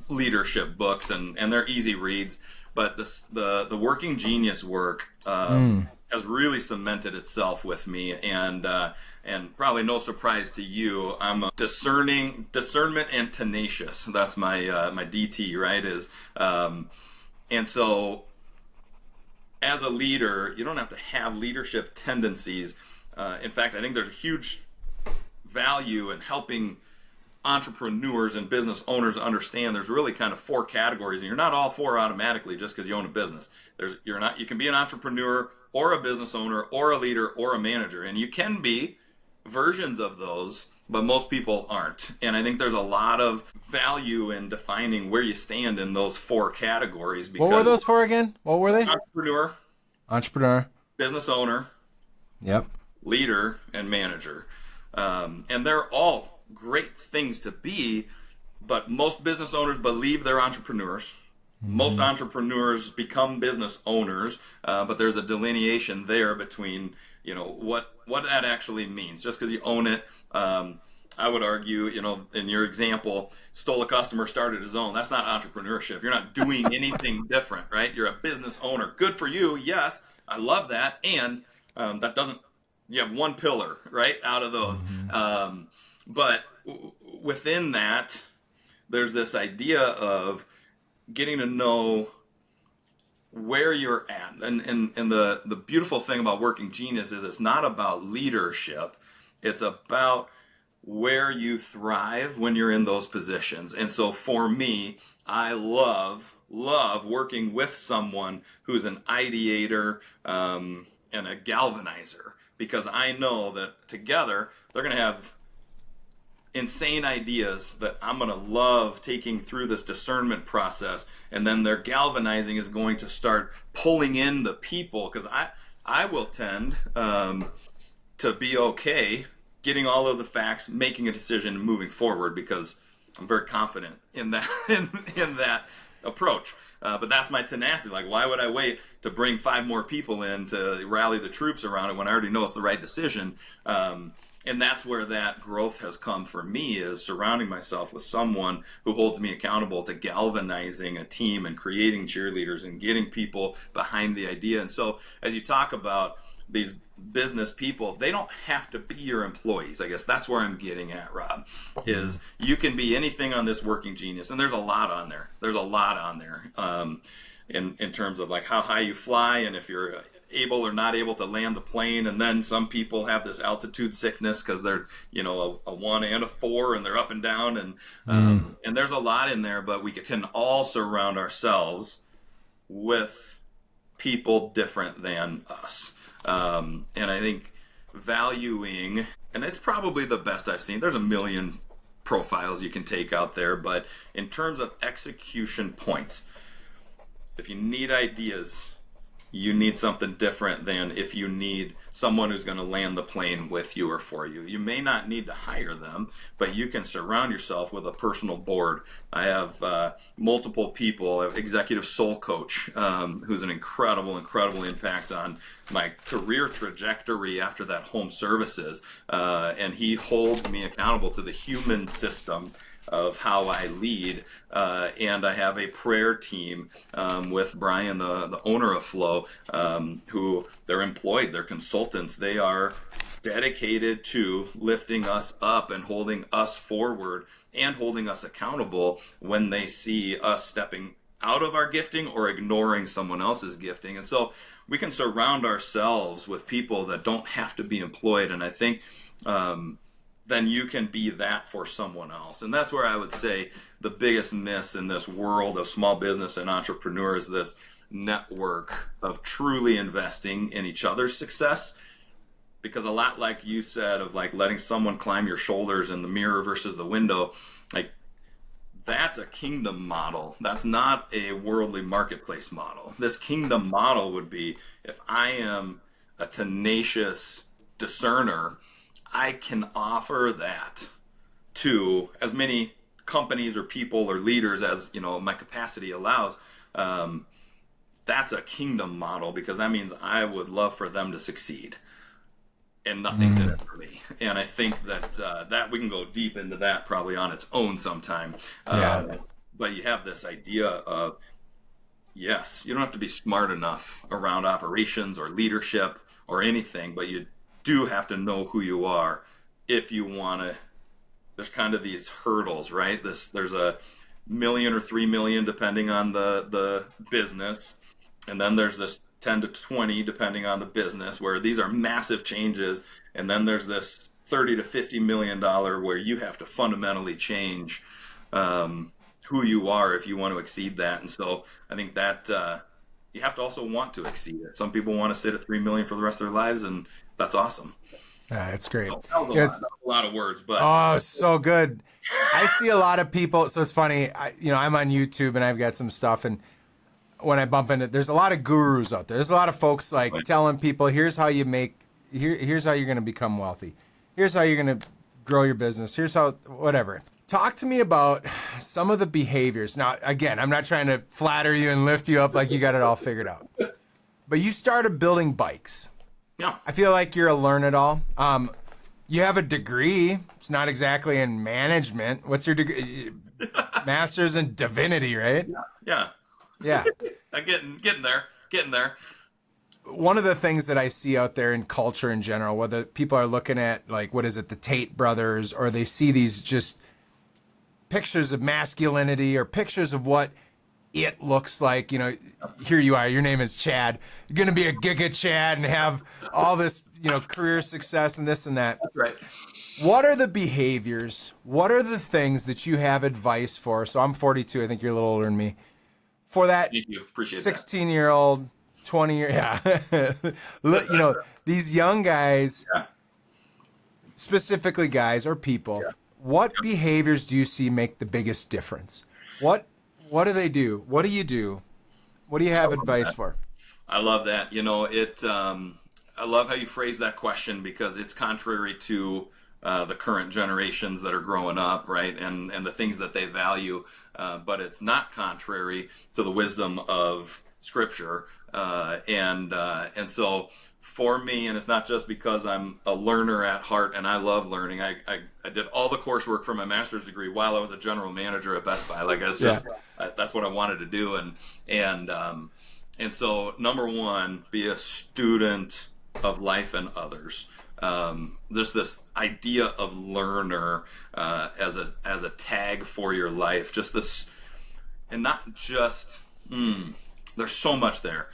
leadership books, and they're easy reads. But the Working Genius work has really cemented itself with me, and probably no surprise to you, I'm a discernment and tenacious. That's my my DT, right? And so, as a leader, you don't have to have leadership tendencies. In fact, I think there's a huge value in helping entrepreneurs and business owners understand there's really kind of 4 categories, and you're not all 4 automatically just because you own a business. You can be an entrepreneur or a business owner or a leader or a manager, and you can be versions of those, but most people aren't. And I think there's a lot of value in defining where you stand in those 4 categories. Because what were those 4 again? What were they? Entrepreneur, business owner, leader, and manager. And they're all great things to be, but most business owners believe they're entrepreneurs. Most entrepreneurs become business owners, but there's a delineation there between what that actually means. Just because you own it, I would argue, in your example, stole a customer, started his own. That's not entrepreneurship. You're not doing anything different, right? You're a business owner. Good for you. Yes, I love that. And that doesn't. You have one pillar, right, out of those. But within that, there's this idea of getting to know where you're at. And the beautiful thing about Working Genius is it's not about leadership. It's about where you thrive when you're in those positions. And so for me, I love love working with someone who's an ideator and a galvanizer, because I know that together they're going to have insane ideas that I'm going to love taking through this discernment process, and then their galvanizing is going to start pulling in the people, because I will tend to be okay getting all of the facts, making a decision, and moving forward, because I'm very confident in that in that approach. But that's my tenacity. Like, why would I wait to bring 5 more people in to rally the troops around it when I already know it's the right decision? And that's where that growth has come for me, is surrounding myself with someone who holds me accountable to galvanizing a team and creating cheerleaders and getting people behind the idea. And so as you talk about these business people, they don't have to be your employees. I guess that's where I'm getting at, Rob, is you can be anything on this Working Genius. And there's a lot on there. There's a lot on there in terms of like how high you fly and if you're able or not able to land the plane. And then some people have this altitude sickness because they're, you know, a 1 and a 4 and they're up and down. And there's a lot in there, but we can all surround ourselves with people different than us. And I think valuing, and it's probably the best I've seen. There's a million profiles you can take out there, but in terms of execution points, if you need ideas, you need something different than if you need someone who's going to land the plane with you or for you. You may not need to hire them, but you can surround yourself with a personal board. I have multiple people, executive soul coach, who's an incredible impact on my career trajectory after that home services. And he holds me accountable to the human system of how I lead, and I have a prayer team with Brian, the owner of Flow, who they're employed, they're consultants, they are dedicated to lifting us up and holding us forward and holding us accountable when they see us stepping out of our gifting or ignoring someone else's gifting. And so we can surround ourselves with people that don't have to be employed, and I think then you can be that for someone else. And that's where I would say the biggest miss in this world of small business and entrepreneurs, this network of truly investing in each other's success. Because a lot like you said, of like letting someone climb your shoulders in the mirror versus the window, like that's a kingdom model. That's not a worldly marketplace model. This kingdom model would be, if I am a tenacious discerner, I can offer that to as many companies or people or leaders as, you know, my capacity allows. That's a kingdom model, because that means I would love for them to succeed, and nothing's in it for me. And I think that that we can go deep into that probably on its own sometime. But you have this idea of, yes, you don't have to be smart enough around operations or leadership or anything, but you do have to know who you are if you want to. There's kind of these hurdles, right? There's a million or 3 million depending on the business, and then there's this 10 to 20 depending on the business, where these are massive changes, and then there's this 30 to 50 million dollar where you have to fundamentally change who you are if you want to exceed that. And so I think that you have to also want to exceed it. Some people want to sit at 3 million for the rest of their lives, and that's awesome. It's great. So that was a lot of words, but oh, so good. I see a lot of people. So it's funny. I'm on YouTube and I've got some stuff, and when I bump into, there's a lot of gurus out there. There's a lot of folks like telling people, here's how you make, here's how you're going to become wealthy. Here's how you're going to grow your business. Here's how, whatever. Talk to me about some of the behaviors. Now, again, I'm not trying to flatter you and lift you up like you got it all figured out, but you started building bikes. Yeah. I feel like you're a learn-it-all. You have a degree. It's not exactly in management. What's your degree? Master's in divinity, right? Yeah. I'm getting there. One of the things that I see out there in culture in general, whether people are looking at, like, what is it, the Tate brothers, or they see these just pictures of masculinity or pictures of what it looks like, here you are, your name is Chad. You're going to be a Giga Chad and have all this, career success and this and that. That's right. What are the behaviors? What are the things that you have advice for? So I'm 42. I think you're a little older than me. for that Thank you. Appreciate that. 16-year-old, 20-year, yeah. These young guys, Yeah. specifically guys or people, what behaviors do you see make the biggest difference? What do they do? What do you do? What do you have advice for? I love that. I love how you phrase that question because it's contrary to the current generations that are growing up, right? And the things that they value. But it's not contrary to the wisdom of Scripture. And so for me, and it's not just because I'm a learner at heart and I love learning. I did all the coursework for my master's degree while I was a general manager at Best Buy. Like, it's just that's what I wanted to do. And so, number one, be a student of life and others. There's this idea of learner as a tag for your life. Just this, and not just. There's so much there.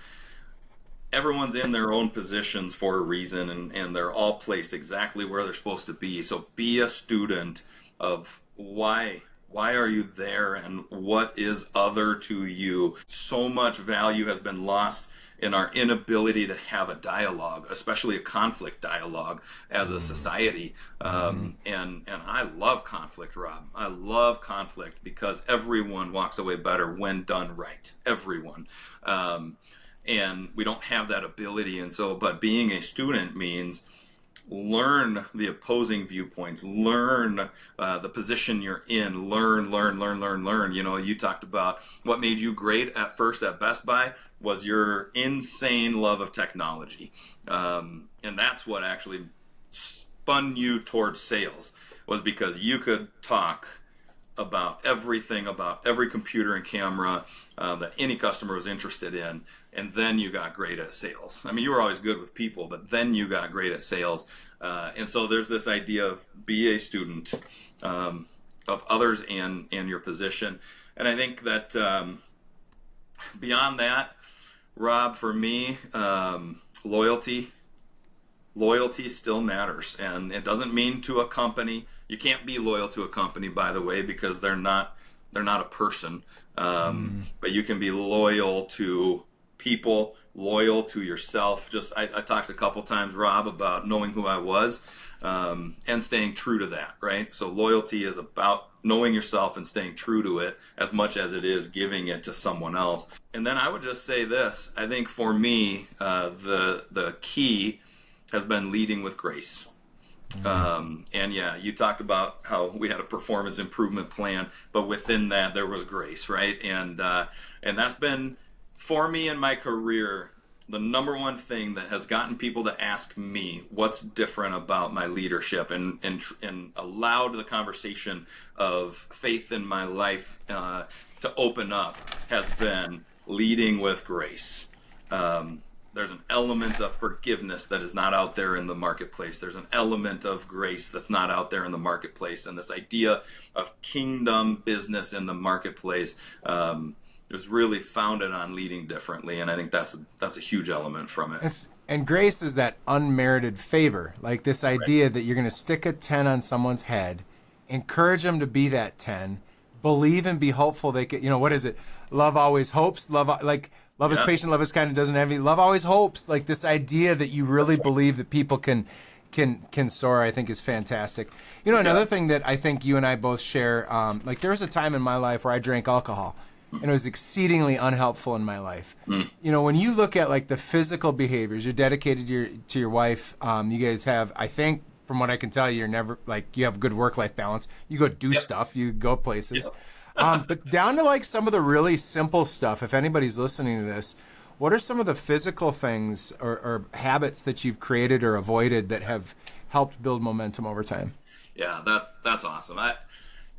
Everyone's in their own positions for a reason, and they're all placed exactly where they're supposed to be. So be a student of why are you there, and what is other to you. So much value has been lost in our inability to have a dialogue, especially a conflict dialogue as a society. And I love conflict, Rob. I love conflict because everyone walks away better when done right. Everyone. And we don't have that ability. And so, but being a student means learn the opposing viewpoints, learn the position you're in, learn. You talked about what made you great at first at Best Buy was your insane love of technology. And that's what actually spun you towards sales, was because you could talk about everything, about every computer and camera that any customer was interested in, and then you got great at sales. I mean, you were always good with people, but then you got great at sales. And so there's this idea of be a student of others and your position. And I think that beyond that, Rob, for me, loyalty still matters. And it doesn't mean to a company. You can't be loyal to a company, by the way, because they're not a person. But you can be loyal to people, loyal to yourself. I talked a couple times, Rob, about knowing who I was and staying true to that, right? So loyalty is about knowing yourself and staying true to it as much as it is giving it to someone else. And then I would just say this. I think for me, the key has been leading with grace. And yeah, you talked about how we had a performance improvement plan, but within that there was grace, right? And that's been, for me in my career, the number one thing that has gotten people to ask me what's different about my leadership and allowed the conversation of faith in my life to open up has been leading with grace. There's an element of forgiveness that is not out there in the marketplace. There's an element of grace that's not out there in the marketplace. And this idea of kingdom business in the marketplace is really founded on leading differently. And I think that's a huge element from it. And grace is that unmerited favor, like this idea that you're going to stick a 10 on someone's head, encourage them to be that 10, believe and be hopeful they could, what is it? Love always hopes. Love is patient, love is kind, and doesn't envy. Love always hopes. Like this idea that you really believe that people can soar, I think is fantastic. Another thing that I think you and I both share, like there was a time in my life where I drank alcohol, and it was exceedingly unhelpful in my life. When you look at like the physical behaviors, you're dedicated to your wife. You guys have, I think, from what I can tell, you're never you have good work-life balance. You go do stuff. You go places. But down to like some of the really simple stuff, if anybody's listening to this, what are some of the physical things or habits that you've created or avoided that have helped build momentum over time? Yeah, that's awesome. I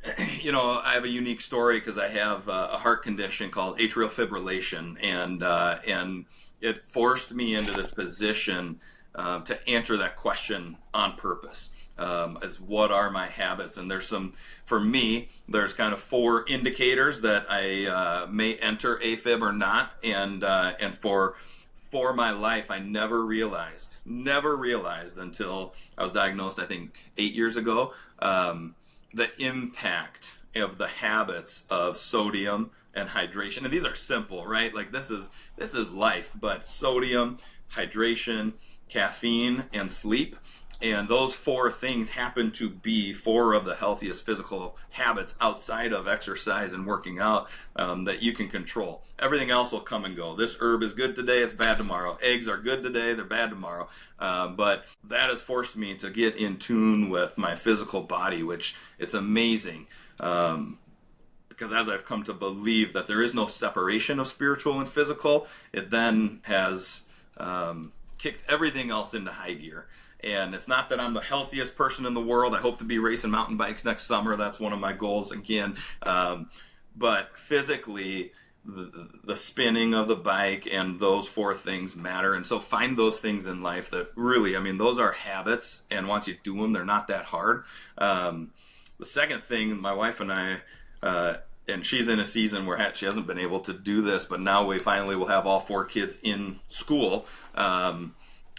have a unique story because I have a heart condition called atrial fibrillation, and it forced me into this position to answer that question on purpose. As what are my habits? And there's there's kind of 4 indicators that I may enter AFib or not. And for my life, I never realized until I was diagnosed, I think 8 years ago, the impact of the habits of sodium, and hydration. And these are simple, right? Like this is life, but sodium, hydration, caffeine, and sleep. And those 4 things happen to be 4 of the healthiest physical habits outside of exercise and working out that you can control. Everything else will come and go. This herb is good today, it's bad tomorrow. Eggs are good today, they're bad tomorrow. But that has forced me to get in tune with my physical body, which is amazing. Because as I've come to believe that there is no separation of spiritual and physical, it then has kicked everything else into high gear. And it's not that I'm the healthiest person in the world. I hope to be racing mountain bikes next summer. That's one of my goals again. But physically, the spinning of the bike and those 4 things matter. And so find those things in life that really, I mean, those are habits. And once you do them, they're not that hard. The second thing, my wife and I, and she's in a season where she hasn't been able to do this, but now we finally will have all 4 kids in school,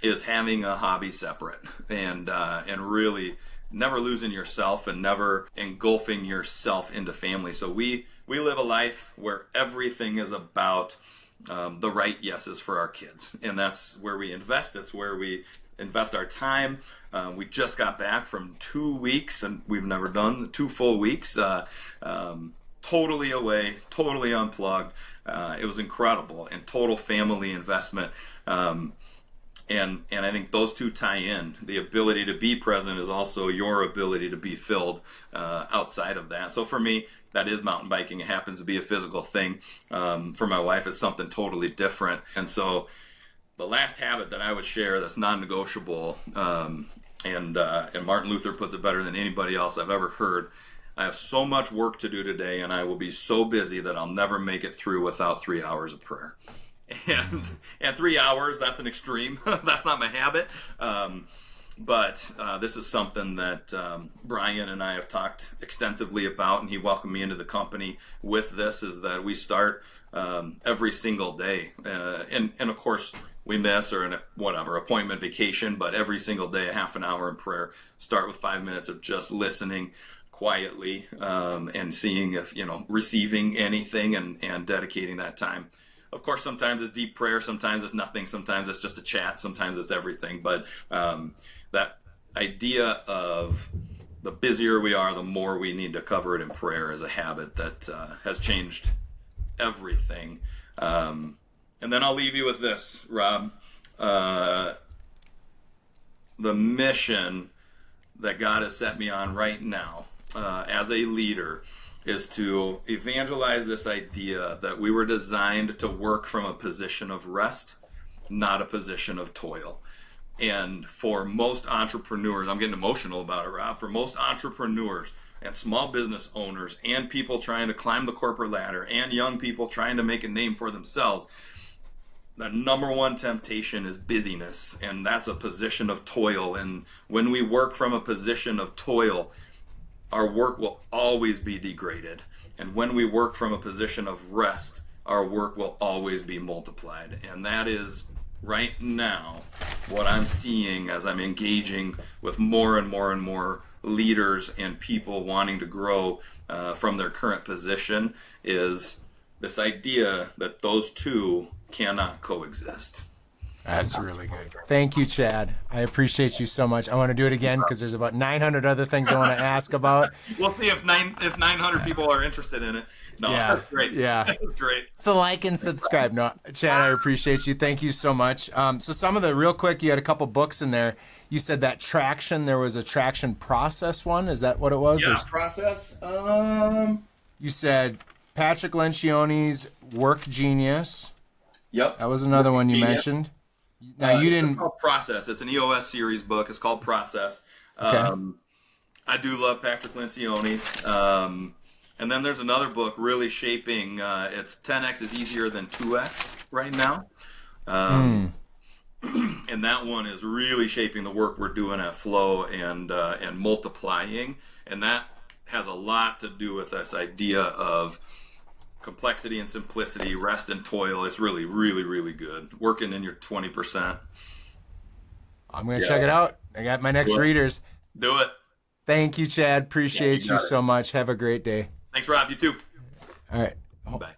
is having a hobby separate and really never losing yourself and never engulfing yourself into family. So we live a life where everything is about the right yeses for our kids. And that's where we invest. It's where we invest our time. We just got back from 2 weeks, and we've never done 2 full weeks, totally away, totally unplugged. It was incredible and total family investment. And I think those 2 tie in. The ability to be present is also your ability to be filled outside of that. So for me, that is mountain biking. It happens to be a physical thing. For my wife, it's something totally different. And so the last habit that I would share that's non-negotiable, and Martin Luther puts it better than anybody else I've ever heard. I have so much work to do today, and I will be so busy that I'll never make it through without 3 hours of prayer. And 3 hours, that's an extreme. That's not my habit. But this is something that Brian and I have talked extensively about, and he welcomed me into the company with this, is that we start every single day. And of course, we miss or whatever, appointment, vacation, but every single day, a half an hour in prayer. Start with 5 minutes of just listening quietly and seeing if, receiving anything and dedicating that time. Of course, sometimes it's deep prayer, sometimes it's nothing, sometimes it's just a chat, sometimes it's everything. But that idea of the busier we are, the more we need to cover it in prayer is a habit that has changed everything. And then I'll leave you with this, Rob. The mission that God has set me on right now as a leader is to evangelize this idea that we were designed to work from a position of rest, not a position of toil. And for most entrepreneurs, I'm getting emotional about it, Rob, for most entrepreneurs and small business owners and people trying to climb the corporate ladder and young people trying to make a name for themselves, the number one temptation is busyness, and that's a position of toil. And when we work from a position of toil, our work will always be degraded. And when we work from a position of rest, our work will always be multiplied. And that is right now what I'm seeing as I'm engaging with more and more and more leaders and people wanting to grow from their current position, is this idea that those two cannot coexist. That's really good. Thank you, Chad. I appreciate you so much. I want to do it again because there's about 900 other things I want to ask about. We'll see if 900 people are interested in it. No, Yeah, that's great. yeah. That's great. So like and subscribe. No, Chad, I appreciate you. Thank you so much. So some of the, real quick, you had a couple books in there. You said that traction, there was a traction process one. Is that what it was? Yeah, process. You said Patrick Lencioni's Work Genius. Yep. That was another one you mentioned. Now you didn't. It's called Process. It's an EOS series book. It's called Process. Okay. I do love Patrick Lencioni's. And then there's another book really shaping. It's 10x is easier than 2x right now. And that one is really shaping the work we're doing at Flow and multiplying. And that has a lot to do with this idea of complexity and simplicity, rest and toil. Is really, really, really good. Working in your 20%. I'm going to check it out. I got my next readers. Do it. Thank you, Chad. Appreciate you so much. Have a great day. Thanks, Rob. You too. All right. Bye.